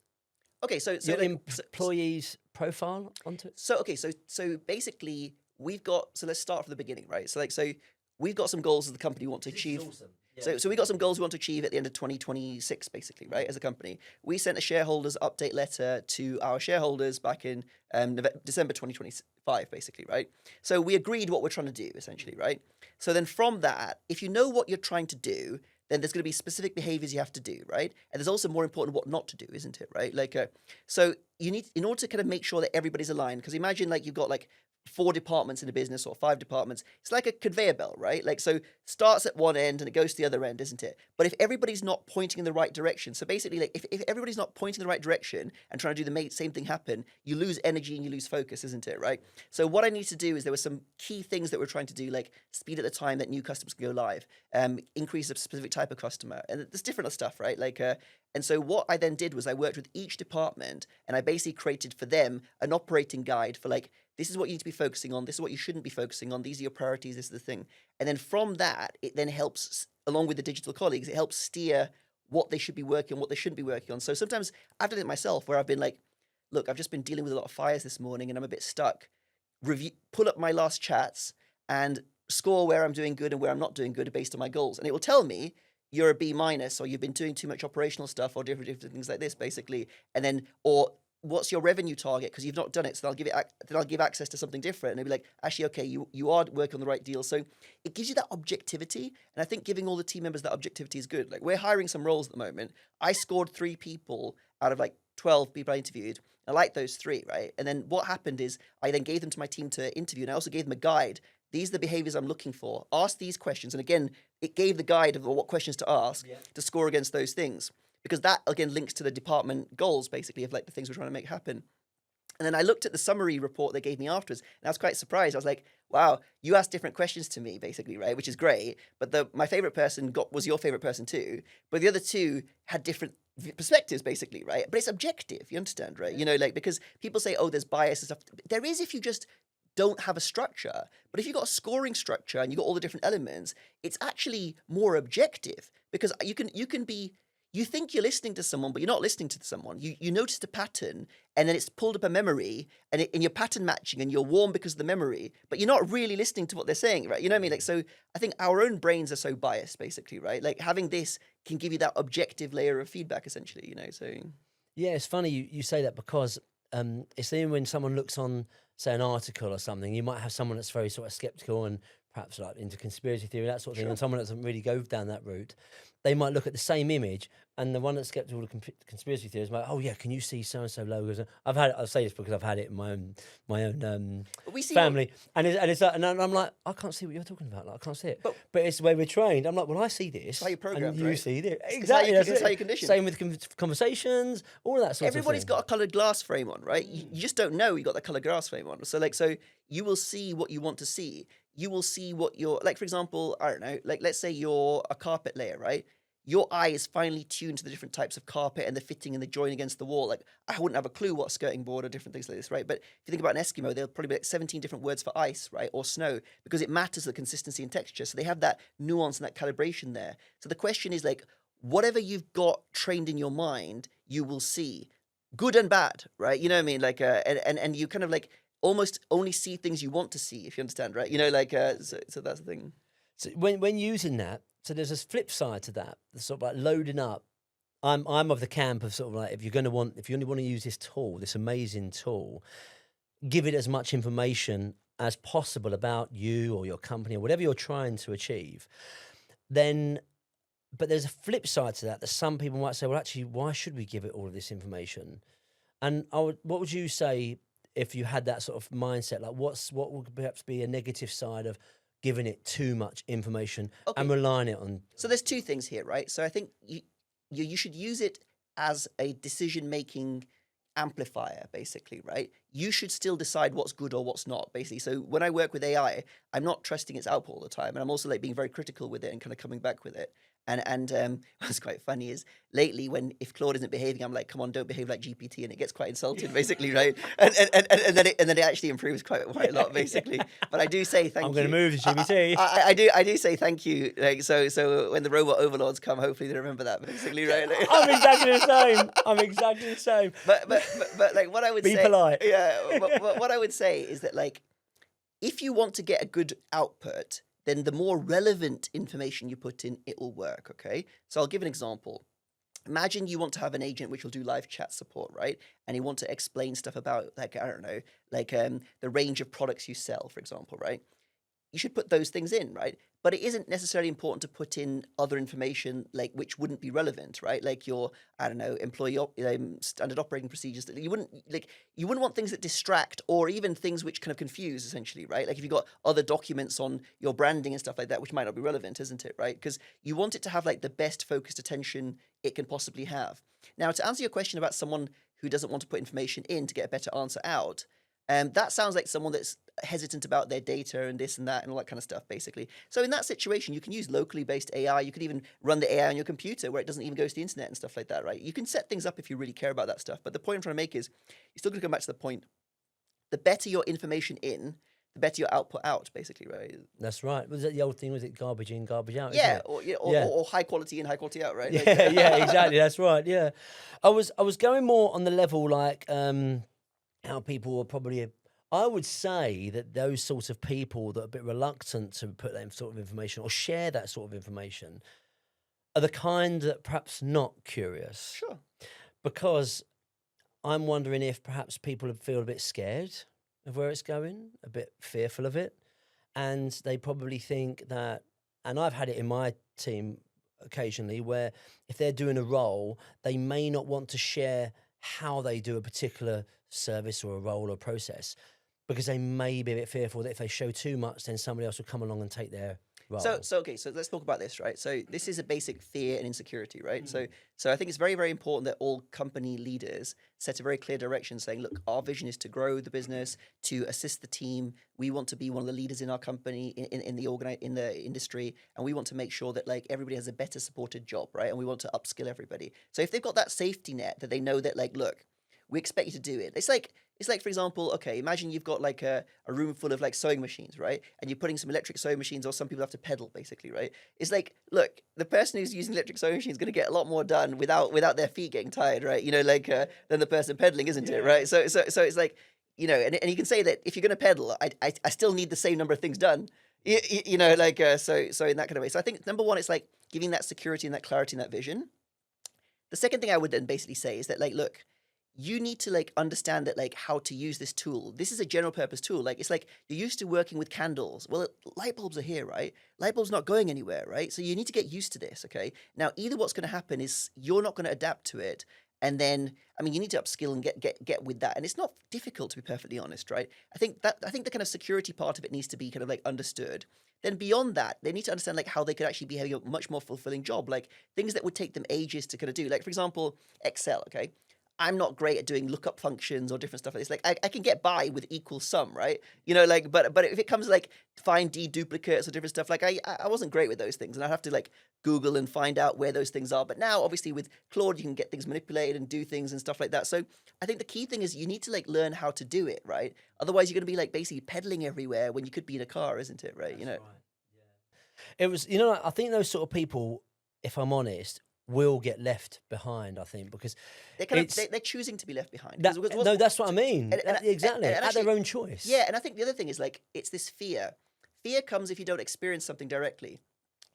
your employee's profile onto it? So basically we've got... So let's start from the beginning, right? So we've got some goals as the company we want to achieve. Awesome. Yeah. So we got some goals we want to achieve at the end of 2026, basically, right? As a company, we sent a shareholders update letter to our shareholders back in December 2025, basically, right? So we agreed what we're trying to do, essentially, right? So then from that, if you know what you're trying to do, then there's going to be specific behaviors you have to do, right? And there's also more important what not to do, isn't it, right? Like, so you need, in order to kind of make sure that everybody's aligned, because imagine like you've got like 4 departments in a business or 5 departments. It's like a conveyor belt, right? Like, so starts at one end and it goes to the other end, isn't it? But if everybody's not pointing in the right direction, so basically like if everybody's not pointing in the right direction and trying to do the same thing happen, you lose energy and you lose focus, isn't it, right? So what I need to do is there were some key things that we're trying to do, like speed at the time that new customers can go live, increase a specific type of customer, and there's different stuff, right? Like, and so what I then did was I worked with each department and I basically created for them an operating guide for like, this is what you need to be focusing on. This is what you shouldn't be focusing on. These are your priorities. This is the thing. And then from that, it then helps, along with the digital colleagues, it helps steer what they should be working on, what they shouldn't be working on. So sometimes I've done it myself where I've been like, look, I've just been dealing with a lot of fires this morning and I'm a bit stuck. Pull up my last chats and score where I'm doing good and where I'm not doing good based on my goals. And it will tell me you're a B- or you've been doing too much operational stuff or different things like this, basically. And then, or what's your revenue target? Because you've not done it. So I'll give access to something different. And they'll be like, actually, okay, you are working on the right deal. So it gives you that objectivity. And I think giving all the team members that objectivity is good. Like, we're hiring some roles at the moment. I scored 3 people out of like 12 people I interviewed. I like those 3, right? And then what happened is I then gave them to my team to interview. And I also gave them a guide. These are the behaviors I'm looking for. Ask these questions. And again, it gave the guide of what questions to ask to score against those things. Because that, again, links to the department goals, basically, of like the things we're trying to make happen. And then I looked at the summary report they gave me afterwards, and I was quite surprised. I was like, wow, you asked different questions to me, basically, right? Which is great. But my favorite person was your favorite person too. But the other two had different perspectives, basically, right? But it's objective, you understand, right? You know, like, because people say, oh, there's bias and stuff. There is if you just don't have a structure. But if you've got a scoring structure and you've got all the different elements, it's actually more objective, because you can be, you think you're listening to someone, but you're not listening to someone. You noticed a pattern, and then it's pulled up a memory, and you're pattern matching, and you're warm because of the memory, but you're not really listening to what they're saying, right? You know what I mean? Like, so I think our own brains are so biased, basically, right? Like, having this can give you that objective layer of feedback, essentially, you know, so. Yeah, it's funny you say that, because it's even when someone looks on, say, an article or something, you might have someone that's very sort of skeptical and perhaps like into conspiracy theory, that sort of thing, and someone that doesn't really go down that route. They might look at the same image, and the one that's skeptical of conspiracy theories might, oh yeah, can you see so and so logos? I'll say this because I've had it in my own family, and it's like, and I'm like, I can't see what you're talking about. Like, I can't see it. But it's the way we're trained. I'm like, well, I see this. How you programmed, and you right? see this. Exactly. That's how you condition. Same with conversations, all of that sort of thing. Everybody's got a coloured glass frame on, right? You just don't know you got the coloured glass frame on. So you will see what you want to see. You will see what you're, like, for example, I don't know, like, let's say you're a carpet layer, right? Your eye is finely tuned to the different types of carpet and the fitting and the join against the wall. Like, I wouldn't have a clue what skirting board or different things like this, right? But if you think about an Eskimo, there'll probably be like 17 different words for ice, right? Or snow, because it matters the consistency and texture. So they have that nuance and that calibration there. So the question is, like, whatever you've got trained in your mind, you will see, good and bad, right? You know what I mean? Like, and you kind of like almost only see things you want to see, if you understand, right? You know, like, so that's the thing. So when using that, so there's this flip side to that, the sort of like loading up. I'm of the camp of sort of like, if you only want to use this tool, this amazing tool, give it as much information as possible about you or your company or whatever you're trying to achieve. Then, but there's a flip side to that some people might say, well, actually, why should we give it all of this information? And what would you say if you had that sort of mindset? Like, what would perhaps be a negative side of giving it too much information and relying it on? So there's two things here, right? So I think you should use it as a decision-making amplifier, basically, right? You should still decide what's good or what's not, basically. So when I work with AI, I'm not trusting its output all the time, and I'm also like being very critical with it and kind of coming back with it. And what's quite funny is lately, if Claude isn't behaving, I'm like, come on, don't behave like GPT, and it gets quite insulted, basically, right? And then it actually improves quite a lot, basically. But I do say thank you. I'm going to move to GPT. I do say thank you. Like, so when the robot overlords come, hopefully they remember that, basically, right? Like, I'm exactly the same. But like, what I would be say, polite. Yeah. What I would say is that, like, if you want to get a good output, then the more relevant information you put in, it will work, okay? So I'll give an example. Imagine you want to have an agent which will do live chat support, right? And you want to explain stuff about, like, I don't know, like the range of products you sell, for example, right? You should put those things in, right? But it isn't necessarily important to put in other information, like, which wouldn't be relevant, right? Like your, I don't know, employee standard operating procedures. You wouldn't want things that distract, or even things which kind of confuse, essentially, right? Like if you've got other documents on your branding and stuff like that, which might not be relevant, isn't it, right? Because you want it to have like the best focused attention it can possibly have. Now, to answer your question about someone who doesn't want to put information in to get a better answer out, that sounds like someone that's hesitant about their data and this and that and all that kind of stuff, basically. So in that situation, you can use locally based AI. You could even run the AI on your computer where it doesn't even go to the internet and stuff like that, right? You can set things up if you really care about that stuff. But the point I'm trying to make is, you're still going to come back to the point, the better your information in, the better your output out, basically, right? That's right. Was that the old thing? Was it garbage in, garbage out? Yeah, or high quality in, high quality out, right? Yeah, like, yeah, exactly. That's right. Yeah, I was going more on the level like how people are probably. I would say that those sorts of people that are a bit reluctant to put that sort of information or share that sort of information are the kind that perhaps not curious. Sure. Because I'm wondering if perhaps people feel a bit scared of where it's going, a bit fearful of it. And they probably think that, and I've had it in my team occasionally, where if they're doing a role, they may not want to share how they do a particular service or a role or process, because they may be a bit fearful that if they show too much, then somebody else will come along and take their rather. So okay, so let's talk about this, right? So this is a basic fear and insecurity, right? So I think it's very, very important that all company leaders set a very clear direction, saying, look, our vision is to grow the business, to assist the team. We want to be one of the leaders in our company, in the industry, and we want to make sure that like everybody has a better supported job, right? And we want to upskill everybody. So if they've got that safety net that they know that like, look, we expect you to do it. It's like, for example, okay, imagine you've got like a room full of like sewing machines, right? And you're putting some electric sewing machines, or some people have to pedal, basically, right? It's like, look, the person who's using electric sewing machine is going to get a lot more done without their feet getting tired, right? Than the person pedaling, isn't it, right? So it's like, and you can say that if you're going to pedal, I still need the same number of things done. So in that kind of way. So I think number one, it's like giving that security and that clarity and that vision. The second thing I would then basically say is that like, look, you need to like understand that like how to use this tool. This is a general purpose tool. Like it's like you're used to working with candles. Well, light bulbs are here, right? Light bulbs not going anywhere, right? So you need to get used to this, okay? Now, either what's going to happen is you're not going to adapt to it, and then you need to upskill and get with that. And it's not difficult, to be perfectly honest, right? I think the kind of security part of it needs to be kind of like understood. Then beyond that, they need to understand like how they could actually be having a much more fulfilling job, like things that would take them ages to kind of do. Like for example, Excel, okay? I'm not great at doing lookup functions or different stuff like this. Like I can get by with equal sum, right? But if it comes to like find deduplicates or different stuff, like I wasn't great with those things, and I'd have to like Google and find out where those things are. But now, obviously, with Claude, you can get things manipulated and do things and stuff like that. So I think the key thing is you need to like learn how to do it, right? Otherwise, you're going to be like basically pedaling everywhere when you could be in a car, isn't it? Right? That's right. Yeah. It was, I think those sort of people, if I'm honest, will get left behind, I think, because they're choosing to be left behind. No, that's what I mean. Exactly, and at actually, their own choice. Yeah, and I think the other thing is like it's this fear. Fear comes if you don't experience something directly.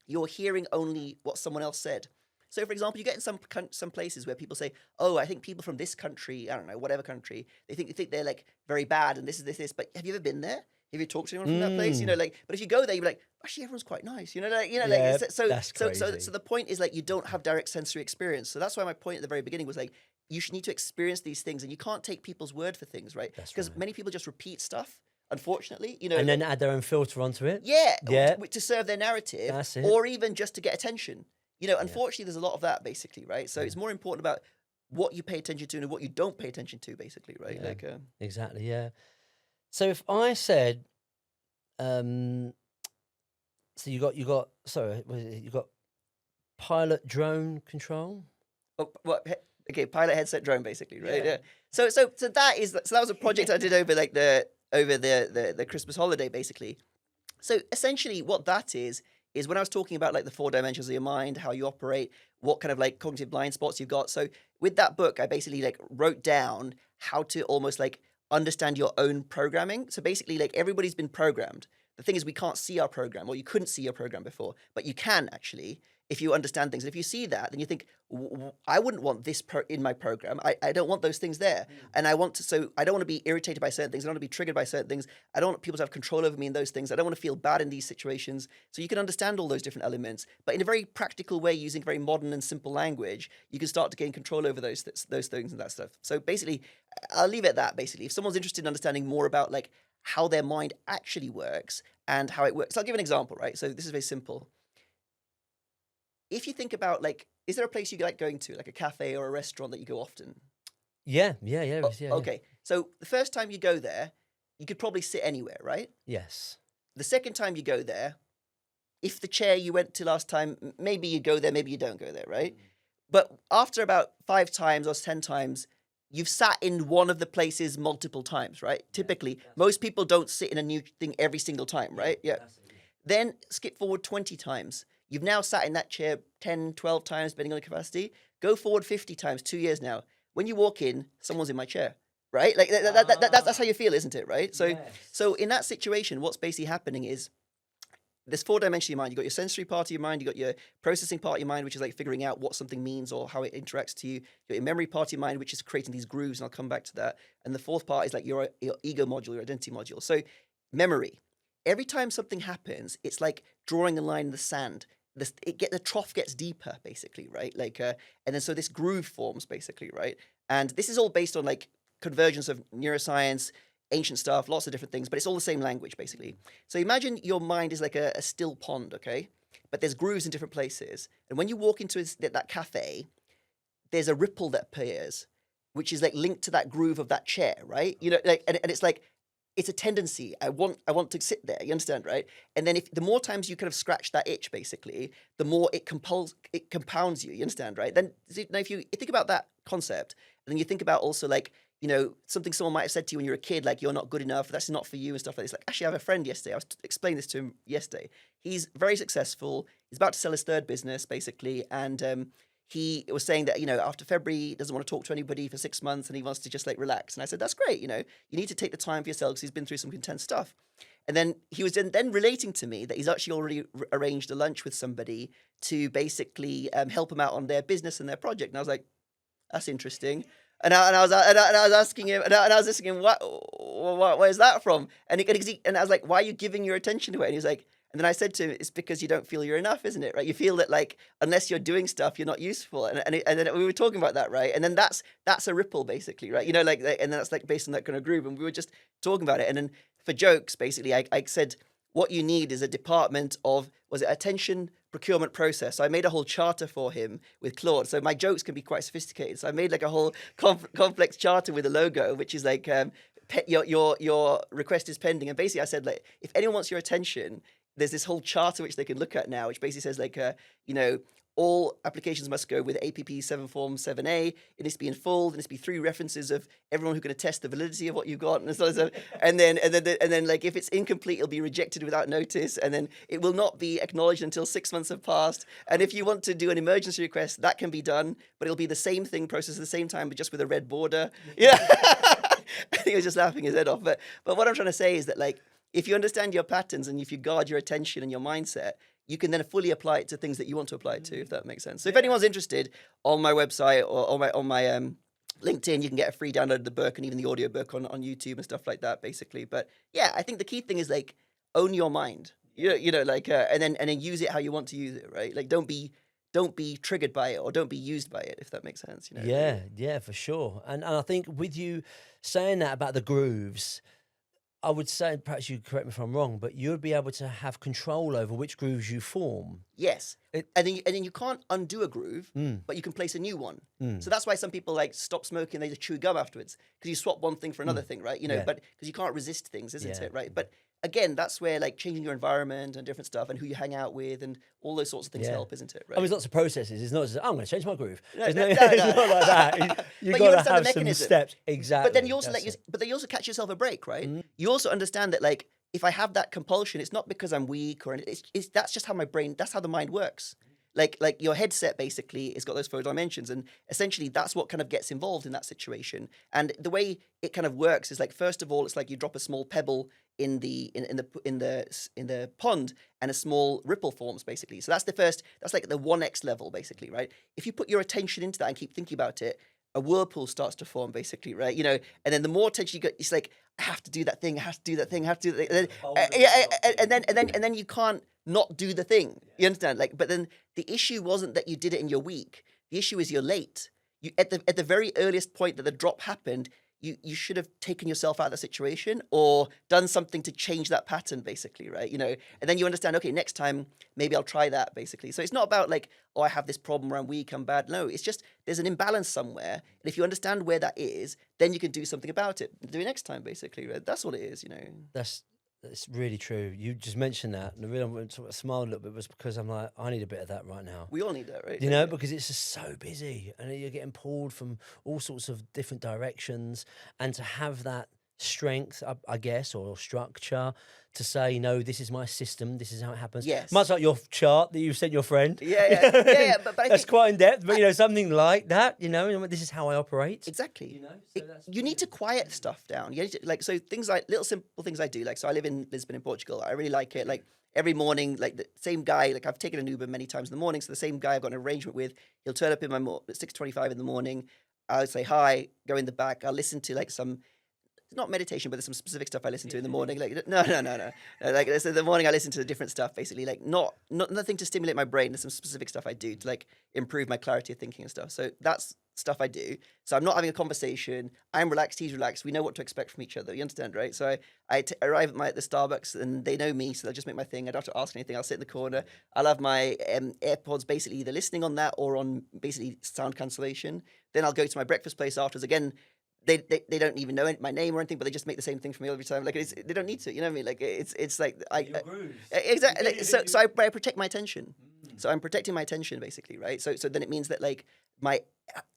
You're hearing only what someone else said. So, for example, you get in some places where people say, "Oh, I think people from this country, I don't know, whatever country, they think they're like very bad, and this is this." But have you ever been there? Have you talked to anyone from that place? But if you go there, you're like, actually, everyone's quite nice. That's crazy. So the point is like you don't have direct sensory experience. So that's why my point at the very beginning was like you should need to experience these things, and you can't take people's word for things, right? Because many people just repeat stuff. Unfortunately, and then add their own filter onto it. Yeah. To serve their narrative, That's it. or even just to get attention. Unfortunately, there's a lot of that basically, right? So it's more important about what you pay attention to and what you don't pay attention to, basically, right? Yeah. Exactly, yeah. So if I said, so you got pilot drone control. Oh, what? Okay, pilot headset drone, basically, right? Yeah. So that was a project I did over like the Christmas holiday, basically. So essentially, what that is when I was talking about like the 4 dimensions of your mind, how you operate, what kind of like cognitive blind spots you've got. So with that book, I basically like wrote down how to almost like understand your own programming. So basically, like everybody's been programmed. The thing is, we can't see our program, or you couldn't see your program before, but you can actually if you understand things. And if you see that, then you think, I wouldn't want this in my program. I don't want those things there. And I don't want to be irritated by certain things. I don't want to be triggered by certain things. I don't want people to have control over me in those things. I don't want to feel bad in these situations. So you can understand all those different elements, but in a very practical way, using very modern and simple language, you can start to gain control over those things and that stuff. So basically, I'll leave it at that. Basically, if someone's interested in understanding more about like how their mind actually works and how it works, I'll give an example, right? So this is very simple. If you think about like, is there a place you like going to, like a cafe or a restaurant that you go often? Yeah. Okay. So the first time you go there, you could probably sit anywhere, right? Yes. The second time you go there, if the chair you went to last time, maybe you go there, maybe you don't go there, right? But after about 5 times or 10 times, you've sat in one of the places multiple times, right? Typically, most people don't sit in a new thing every single time, right? Yeah. Then skip forward 20 times. You've now sat in that chair 10, 12 times, depending on the capacity. Go forward 50 times, 2 years now. When you walk in, someone's in my chair, right? Like that's how you feel, isn't it, right? So in that situation, what's basically happening is there's 4 dimensions of your mind. You've got your sensory part of your mind, you've got your processing part of your mind, which is like figuring out what something means or how it interacts to you. You've got your memory part of your mind, which is creating these grooves, and I'll come back to that. And the 4th part is like your ego module, your identity module. So memory. Every time something happens, it's like drawing a line in the sand. The trough gets deeper, basically, right? And then so this groove forms, basically, right? And this is all based on like convergence of neuroscience, ancient stuff, lots of different things, but it's all the same language basically. So imagine your mind is like a still pond, okay? But there's grooves in different places. And when you walk into that cafe, there's a ripple that appears, which is like linked to that groove of that chair, right? You know, like, and it's like, it's a tendency. I want to sit there. You understand, right? And then if the more times you kind of scratch that itch, basically, the more it compounds you. You understand, right? Then now, if you think about that concept, and then you think about also like, you know, something someone might have said to you when you're a kid, like you're not good enough, that's not for you, and stuff like this. Like, actually, I have a friend yesterday. I was explaining this to him yesterday. He's very successful. He's about to sell his third business, basically, and he was saying that, you know, after February, he doesn't want to talk to anybody for 6 months and he wants to just like relax. And I said, that's great. You know, you need to take the time for yourself because he's been through some intense stuff. And then he was then relating to me that he's actually already arranged a lunch with somebody to basically help him out on their business and their project. And I was like, that's interesting. And I was asking him, where's that from? And I was like, why are you giving your attention to it? And he was like, and then I said to him, it's because you don't feel you're enough, isn't it? Right? You feel that like unless you're doing stuff, you're not useful. And then we were talking about that, right? And then that's a ripple, basically, right? You know, like, and then that's like based on that kind of groove. And we were just talking about it. And then for jokes, basically, I said, what you need is a department of, was it attention procurement process? So I made a whole charter for him with Claude. So my jokes can be quite sophisticated. So I made like a whole complex charter with a logo, which is like your request is pending. And basically I said, like, if anyone wants your attention, there's this whole charter which they can look at now, which basically says like, you know, all applications must go with APP 7 Form 7A. It needs to be in full. There needs to be 3 references of everyone who can attest the validity of what you've got, and then like if it's incomplete, it'll be rejected without notice, and then it will not be acknowledged until 6 months have passed. And if you want to do an emergency request, that can be done, but it'll be the same thing processed at the same time, but just with a red border. Yeah, he was just laughing his head off. But what I'm trying to say is that like, if you understand your patterns and if you guard your attention and your mindset, you can then fully apply it to things that you want to apply it to, if that makes sense. So if anyone's interested, on my website or on my LinkedIn, you can get a free download of the book and even the audio book on YouTube and stuff like that, basically. But yeah, I think the key thing is like own your mind. You know, like and then use it how you want to use it, right? Like don't be triggered by it or don't be used by it, if that makes sense. You know? Yeah, for sure. And I think with you saying that about the grooves, I would say, perhaps you correct me if I'm wrong, but you'd be able to have control over which grooves you form. Yes, and then you can't undo a groove, but you can place a new one. So that's why some people like stop smoking, they just chew gum afterwards, because you swap one thing for another thing, right? You know, but because you can't resist things, isn't it, right? But again, that's where like changing your environment and different stuff and who you hang out with and all those sorts of things help, isn't it? Right? I mean, there's lots of processes. It's not just, I'm going to change my groove. No, it's no. not like that. You've got to have some steps. Exactly. But then you also catch yourself a break, right? You also understand that like, if I have that compulsion, it's not because I'm weak or it's that's just how my brain, that's how the mind works. Like your headset basically has got those 4 dimensions, and essentially that's what kind of gets involved in that situation. And the way it kind of works is like, first of all, it's like you drop a small pebble in the pond, and a small ripple forms basically. So that's like the 1x level basically, right? If you put your attention into that and keep thinking about it, a whirlpool starts to form basically, right? You know, and then the more attention you get, it's like, I have to do that thing, I have to do that thing, I have to do that thing. And then you can't not do the thing. You understand? Like, but then the issue wasn't that you did it in your week. The issue is you're late. You at the very earliest point that the drop happened, you should have taken yourself out of the situation or done something to change that pattern, basically, right? You know, and then you understand, okay, next time maybe I'll try that, basically. So it's not about like, oh, I have this problem where I'm weak, I'm bad. No, it's just there's an imbalance somewhere, and if you understand where that is, then you can do something about it. Do it next time, basically. Right? That's all it is, you know. That's really true. You just mentioned that, and the reason I smiled a little bit was because I'm like, I need a bit of that right now. We all need that, right? You know, because it's just so busy, and you're getting pulled from all sorts of different directions, and to have that strength, I guess, or structure to say, no, this is my system, this is how it happens. Yes. Much like your chart that you sent your friend. Yeah. But that's quite in depth, but you know, something like that, you know, this is how I operate. Exactly. You know, so you need to quiet stuff down. You need to, like, so things like little simple things I do. Like, so I live in Lisbon in Portugal. I really like it. Like every morning, like the same guy, like I've taken an Uber many times in the morning. So the same guy I've got an arrangement with, he'll turn up in my at 6:25 in the morning. I'll say hi, go in the back. I'll listen to like some not meditation, but there's some specific stuff I listen to in the morning. Like no. Like so in the morning I listen to different stuff, basically. Like not nothing to stimulate my brain. There's some specific stuff I do to like improve my clarity of thinking and stuff. So that's stuff I do. So I'm not having a conversation. I'm relaxed. He's relaxed. We know what to expect from each other. You understand, right? So I arrive at the Starbucks and they know me, so they'll just make my thing. I don't have to ask anything. I'll sit in the corner. I'll have my AirPods basically either listening on that or on basically sound cancellation. Then I'll go to my breakfast place afterwards. Again, they don't even know my name or anything, but they just make the same thing for me every time. Like they don't need to, you know what I mean? Like it's like exactly. Like, so I protect my attention. So I'm protecting my attention basically, right? So then it means that like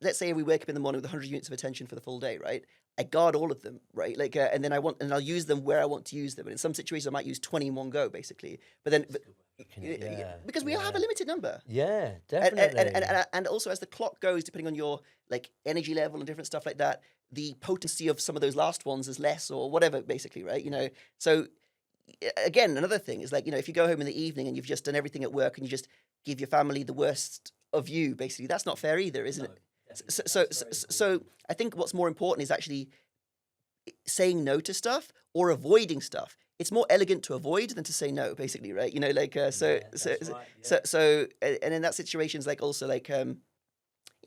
let's say we wake up in the morning with 100 units of attention for the full day, right? I guard all of them, right? Like and then I'll use them where I want to use them. And in some situations I might use 20 in one go, basically. Because we all have a limited number. Yeah, definitely. And also as the clock goes, depending on your like energy level and different stuff like that, the potency of some of those last ones is less or whatever, basically, right? You know, so again, another thing is like, you know, if you go home in the evening and you've just done everything at work and you just give your family the worst of you, basically, that's not fair either, isn't it? So I think what's more important is actually saying no to stuff or avoiding stuff. It's more elegant to avoid than to say no, basically, right? You know, like so and in that situations, like also like you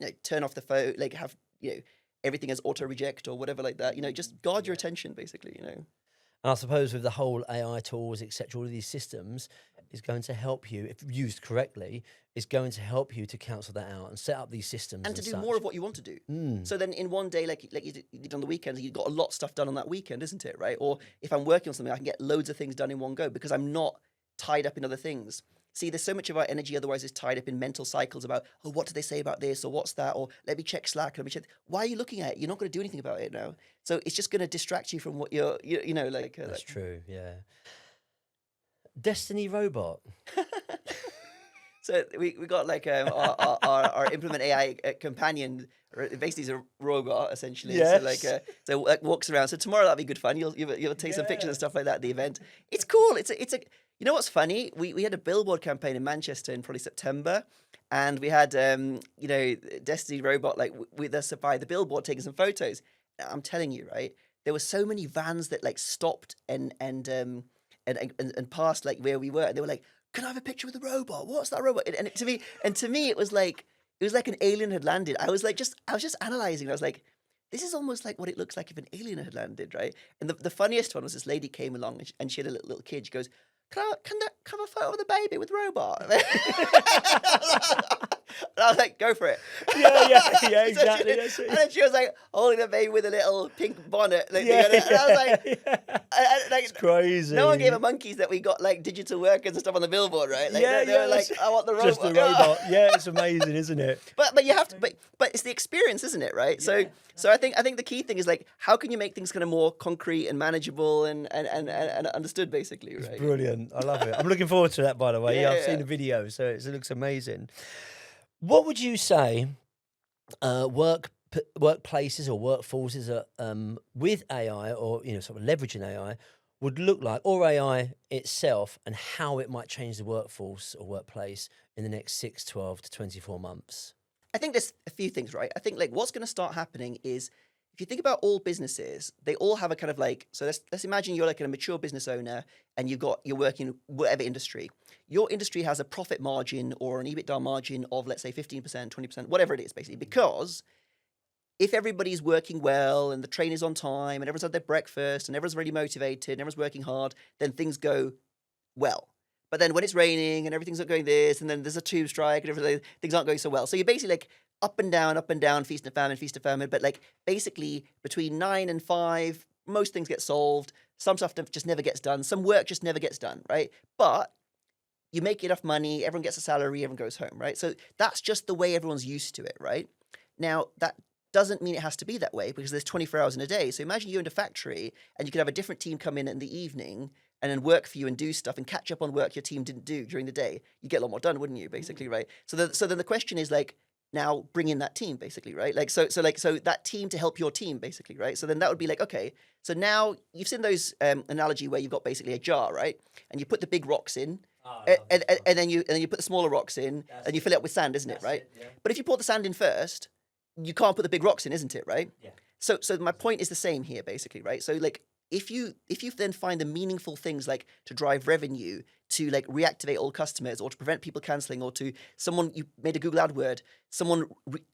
know, turn off the phone, like have, you know, everything as auto reject or whatever like that. You know, just guard your attention, basically. You know. And I suppose with the whole AI tools, etc., all of these systems is going to help you, if used correctly, is going to help you to cancel that out and set up these systems and to do more of what you want to do. So then in one day, like you did on the weekend, you've got a lot of stuff done on that weekend, isn't it? Right? Or if I'm working on something, I can get loads of things done in one go because I'm not tied up in other things. See, there's so much of our energy otherwise is tied up in mental cycles about, oh, what did they say about this? Or what's that? Or let me check Slack. Let me check. Why are you looking at it? You're not going to do anything about it now. So it's just going to distract you from what you know, like. That's true, yeah. Destiny robot. So we got like our implement AI companion. Basically, is a robot essentially. Yes. So like walks around. So tomorrow that'll be good fun. You'll take some pictures and stuff like that at the event. It's cool. It's a you know what's funny? We had a billboard campaign in Manchester in probably September, and we had you know, Destiny robot like with us by the billboard taking some photos. I'm telling you, right? There were so many vans that like stopped and passed like where we were, and they were like, "Can I have a picture with the robot? What's that robot?" And to me, it was like an alien had landed. I was just analyzing. I was like, this is almost like what it looks like if an alien had landed, right? And the funniest one was this lady came along and she had a have kid. She goes, Can I have a photo of the baby with the robot? And I was like, go for it. Yeah, exactly. And then she was like holding the baby with a little pink bonnet. And I was like, it's crazy. No one gave a monkeys that we got like digital workers and stuff on the billboard, right? Like, they were like, I want the robot. Just the robot. Yeah, it's amazing, isn't it? But you have to, but it's the experience, isn't it? Right. Yeah. So I think the key thing is like, how can you make things kind of more concrete and manageable and understood, basically, right? It's brilliant. I love it. I'm looking forward to that, by the way. I've seen the video, so it looks amazing. What would you say workplaces or workforces with AI or, you know, sort of leveraging AI would look like, or AI itself, and how it might change the workforce or workplace in the next 6, 12 to 24 months? I think there's a few things, right? I think like what's going to start happening is, if you think about all businesses, they all have a kind of like, so let's imagine you're like a mature business owner and you're working in whatever industry. Your industry has a profit margin or an EBITDA margin of, let's say, 15%, 20%, whatever it is, basically. Because if everybody's working well and the train is on time and everyone's had their breakfast and everyone's really motivated and everyone's working hard, then things go well. But then when it's raining and everything's not going this, and then there's a tube strike and everything, things aren't going so well. So you're basically like up and down, feast and famine. But like basically between 9 and 5, most things get solved. Some stuff just never gets done. Some work just never gets done, right? But you make enough money, everyone gets a salary, everyone goes home, right? So that's just the way everyone's used to it, right? Now, that doesn't mean it has to be that way because there's 24 hours in a day. So imagine you owned a factory and you could have a different team come in the evening and then work for you and do stuff and catch up on work your team didn't do during the day. You'd get a lot more done, wouldn't you, basically, right? So then the question is like, now bring in that team, basically, right? Like, so that team to help your team, basically, right? So then that would be like, okay, so now you've seen those analogy where you've got basically a jar, right? And you put the big rocks in, and then you put the smaller rocks in, and you fill it up with sand, isn't it, right? Yeah. But if you pour the sand in first, you can't put the big rocks in, isn't it, right? Yeah. So my point is the same here, basically, right? So like if you then find the meaningful things like to drive revenue, to like reactivate old customers, or to prevent people canceling, or to someone you made a Google AdWord, someone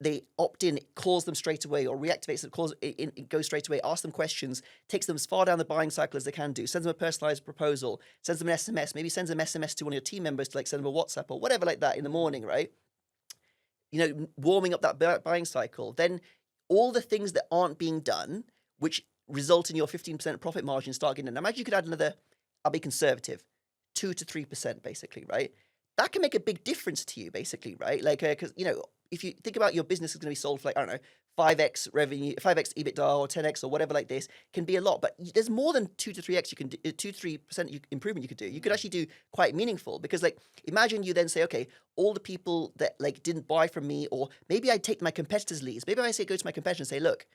they opt in, it calls them straight away, or reactivates them, calls it goes straight away, asks them questions, takes them as far down the buying cycle as they can do, sends them a personalized proposal, sends them an SMS, maybe sends an SMS to one of your team members to like send them a WhatsApp or whatever like that in the morning, right? Warming up that buying cycle, then all the things that aren't being done, which result in your 15% profit margin, start getting in. Now, imagine you could add another, I'll be conservative, 2 to 3%, basically, right? That can make a big difference to you, basically, right? Like, because, if you think about your business is going to be sold for like, I don't know, 5x revenue, 5x EBITDA or 10x or whatever like this, can be a lot. But there's more than 2 to 3x you can do, 2 to 3% improvement you could do. You could actually do quite meaningful, because like, imagine you then say, okay, all the people that like didn't buy from me, or maybe I take my competitors' leads. Maybe I go to my competitor and say, look,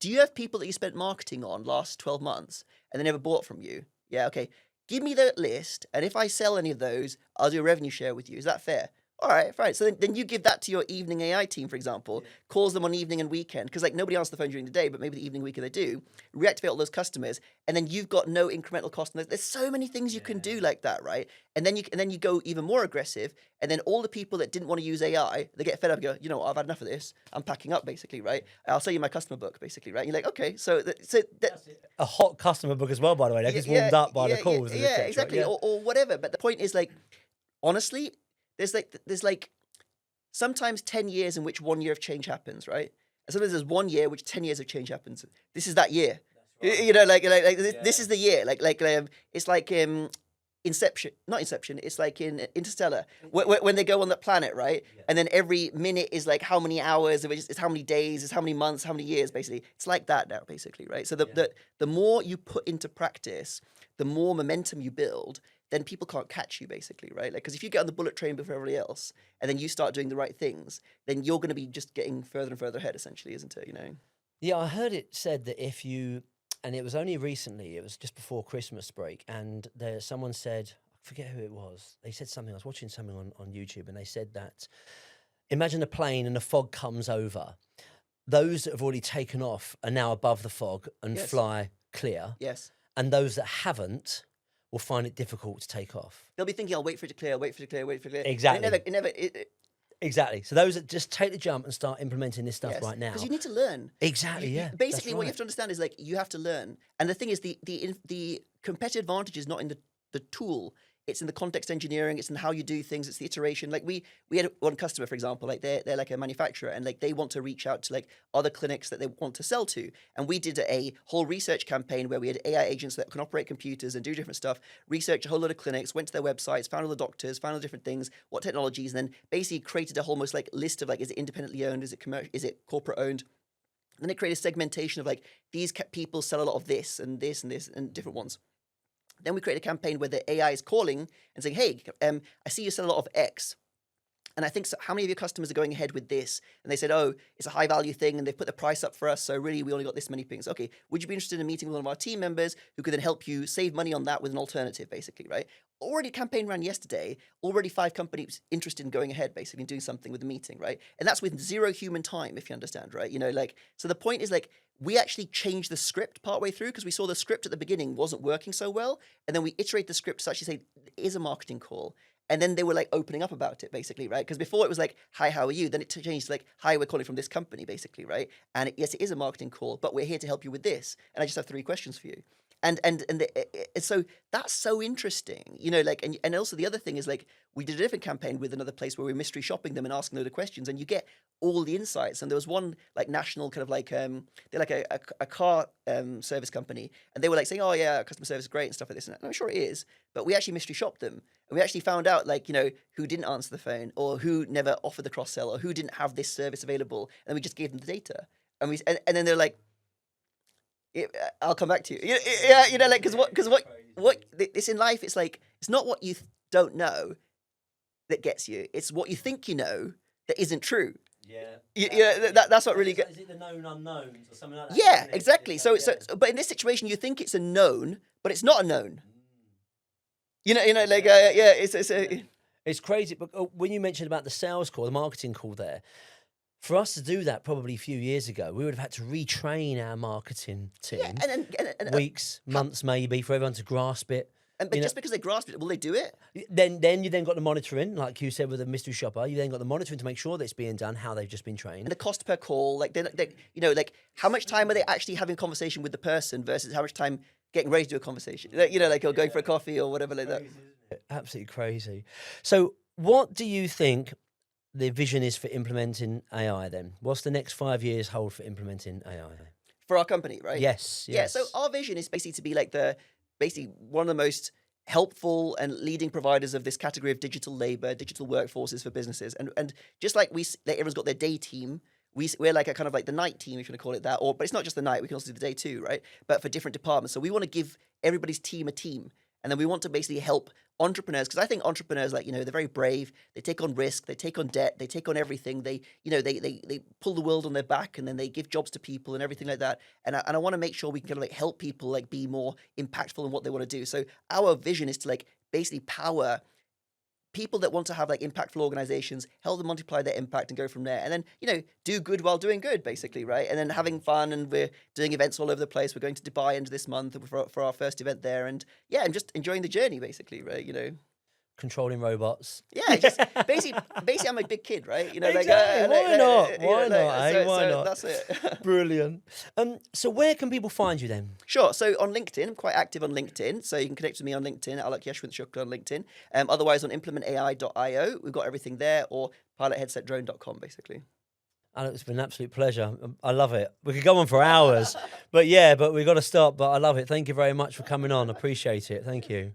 do you have people that you spent marketing on last 12 months and they never bought from you? Yeah, okay. Give me that list, and if I sell any of those, I'll do a revenue share with you. Is that fair? All right, fine. So then you give that to your evening AI team, for example, calls them on evening and weekend, because like nobody answers the phone during the day, but maybe the evening, weekend they do, reactivate all those customers, and then you've got no incremental cost. And there's so many things you can do like that, right? And then you go even more aggressive, and then all the people that didn't want to use AI, they get fed up and go, you know what, I've had enough of this. I'm packing up, basically, right? I'll sell you my customer book, basically, right? And you're like, okay, so a hot customer book as well, by the way. That gets warmed up by the calls. Yeah, exactly, or whatever. But the point is, like, honestly, there's like sometimes 10 years in which 1 year of change happens, right? And sometimes there's 1 year which 10 years of change happens. This is that year. Right. This is the year. It's like Inception, not Inception. It's like in Interstellar when they go on that planet, right? Yeah. And then every minute is like how many hours, it's how many days, it's how many months, how many years, basically. It's like that now, basically, right? So the more you put into practice, the more momentum you build, then people can't catch you, basically, right? Like, because if you get on the bullet train before everybody else, and then you start doing the right things, then you're going to be just getting further and further ahead, essentially, isn't it? Yeah, I heard it said that if you, and it was only recently, it was just before Christmas break, and someone said, I forget who it was, they said something, I was watching something on YouTube, and they said that, imagine a plane and the fog comes over. Those that have already taken off are now above the fog and fly clear. Yes. And those that haven't will find it difficult to take off. They'll be thinking, I'll wait for it to clear, wait for it to clear, wait for it to clear. Exactly. Exactly. So those that just take the jump and start implementing this stuff right now. Because you need to learn. Exactly, Basically, what you have to understand is, like, you have to learn. And the thing is, the competitive advantage is not in the tool. It's in the context engineering. It's in how you do things. It's the iteration. Like we had one customer, for example, like they're like a manufacturer, and like they want to reach out to like other clinics that they want to sell to. And we did a whole research campaign where we had AI agents that can operate computers and do different stuff, researched a whole lot of clinics, went to their websites, found all the doctors, found all the different things, what technologies, and then basically created a whole almost like list of like, is it independently owned? Is it commercial? Is it corporate owned? And then it created a segmentation of like, these people sell a lot of this and this and this and different ones. Then we create a campaign where the AI is calling and saying, hey, I see you sell a lot of X. And I think, so how many of your customers are going ahead with this? And they said, oh, it's a high value thing, and they've put the price up for us. So really, we only got this many things. Okay, would you be interested in meeting with one of our team members who could then help you save money on that with an alternative, basically, right? Already a campaign ran yesterday, already 5 companies interested in going ahead, basically, and doing something with the meeting, right? And that's with 0 human time, if you understand, right? So the point is, like, we actually changed the script partway through because we saw the script at the beginning wasn't working so well. And then we iterate the script to actually say, it is a marketing call. And then they were like opening up about it, basically, right? Because before it was like, hi, how are you? Then it changed to like, hi, we're calling from this company, basically, right? And yes, it is a marketing call, but we're here to help you with this. And I just have 3 questions for you. And so that's so interesting, and also the other thing is, like, we did a different campaign with another place where we were mystery shopping them and asking them the questions, and you get all the insights. And there was one like national kind of like they're like a car service company, and they were like saying, oh yeah, customer service is great and stuff like this, and I'm sure it is, but we actually mystery shopped them, and we actually found out, like, who didn't answer the phone, or who never offered the cross sell, or who didn't have this service available, and we just gave them the data, and then they're like, I'll come back to you. Because what this in life, it's like, it's not what you don't know that gets you. It's what you think you know that isn't true. Yeah. That's what really gets. Is it the known unknowns or something like that? Yeah, exactly. So, but in this situation, you think it's a known, but it's not a known. It's crazy. But when you mentioned about the sales call, the marketing call there, For us to do that probably a few years ago, we would have had to retrain our marketing team. Yeah, and weeks, months maybe, for everyone to grasp it. but just because they grasp it, will they do it? Then you then got the monitoring, like you said with the mystery shopper. You then got the monitoring to make sure that it's being done how they've just been trained. And the cost per call, like like how much time are they actually having a conversation with the person versus how much time getting ready to do a conversation? Or going for a coffee or whatever like that. Absolutely crazy. So, what do you think the vision is for implementing AI? Then, what's the next 5 years hold for implementing AI? For our company, right? Yes. Yeah. So our vision is basically to be like basically one of the most helpful and leading providers of this category of digital labor, digital workforces for businesses. And just like everyone's got their day team, we're like a kind of like the night team, if you want to call it that. But it's not just the night; we can also do the day too, right? But for different departments. So we want to give everybody's team a team, and then we want to basically help entrepreneurs, because I think entrepreneurs, they're very brave. They take on risk, they take on debt, they take on everything. They pull the world on their back, and then they give jobs to people and everything like that. And I want to make sure we can kind of like help people like be more impactful in what they want to do. So our vision is to like basically power people that want to have like impactful organizations, help them multiply their impact and go from there. And then, do good while doing good, basically, right? And then having fun, and we're doing events all over the place. We're going to Dubai end of this month for our first event there. And yeah, I'm just enjoying the journey, basically, right? Controlling robots. Yeah, just basically I'm a big kid, right? Exactly. Why not? Why not? Why not? That's it. Brilliant. So where can people find you then? Sure. So on LinkedIn, I'm quite active on LinkedIn. So you can connect with me on LinkedIn, Alok Yashwant Shukla on LinkedIn. Otherwise on implementai.io, we've got everything there, or pilotheadsetdrone.com, basically. Alok, it's been an absolute pleasure. I love it. We could go on for hours, but we've got to stop. But I love it. Thank you very much for coming on. Appreciate it. Thank you.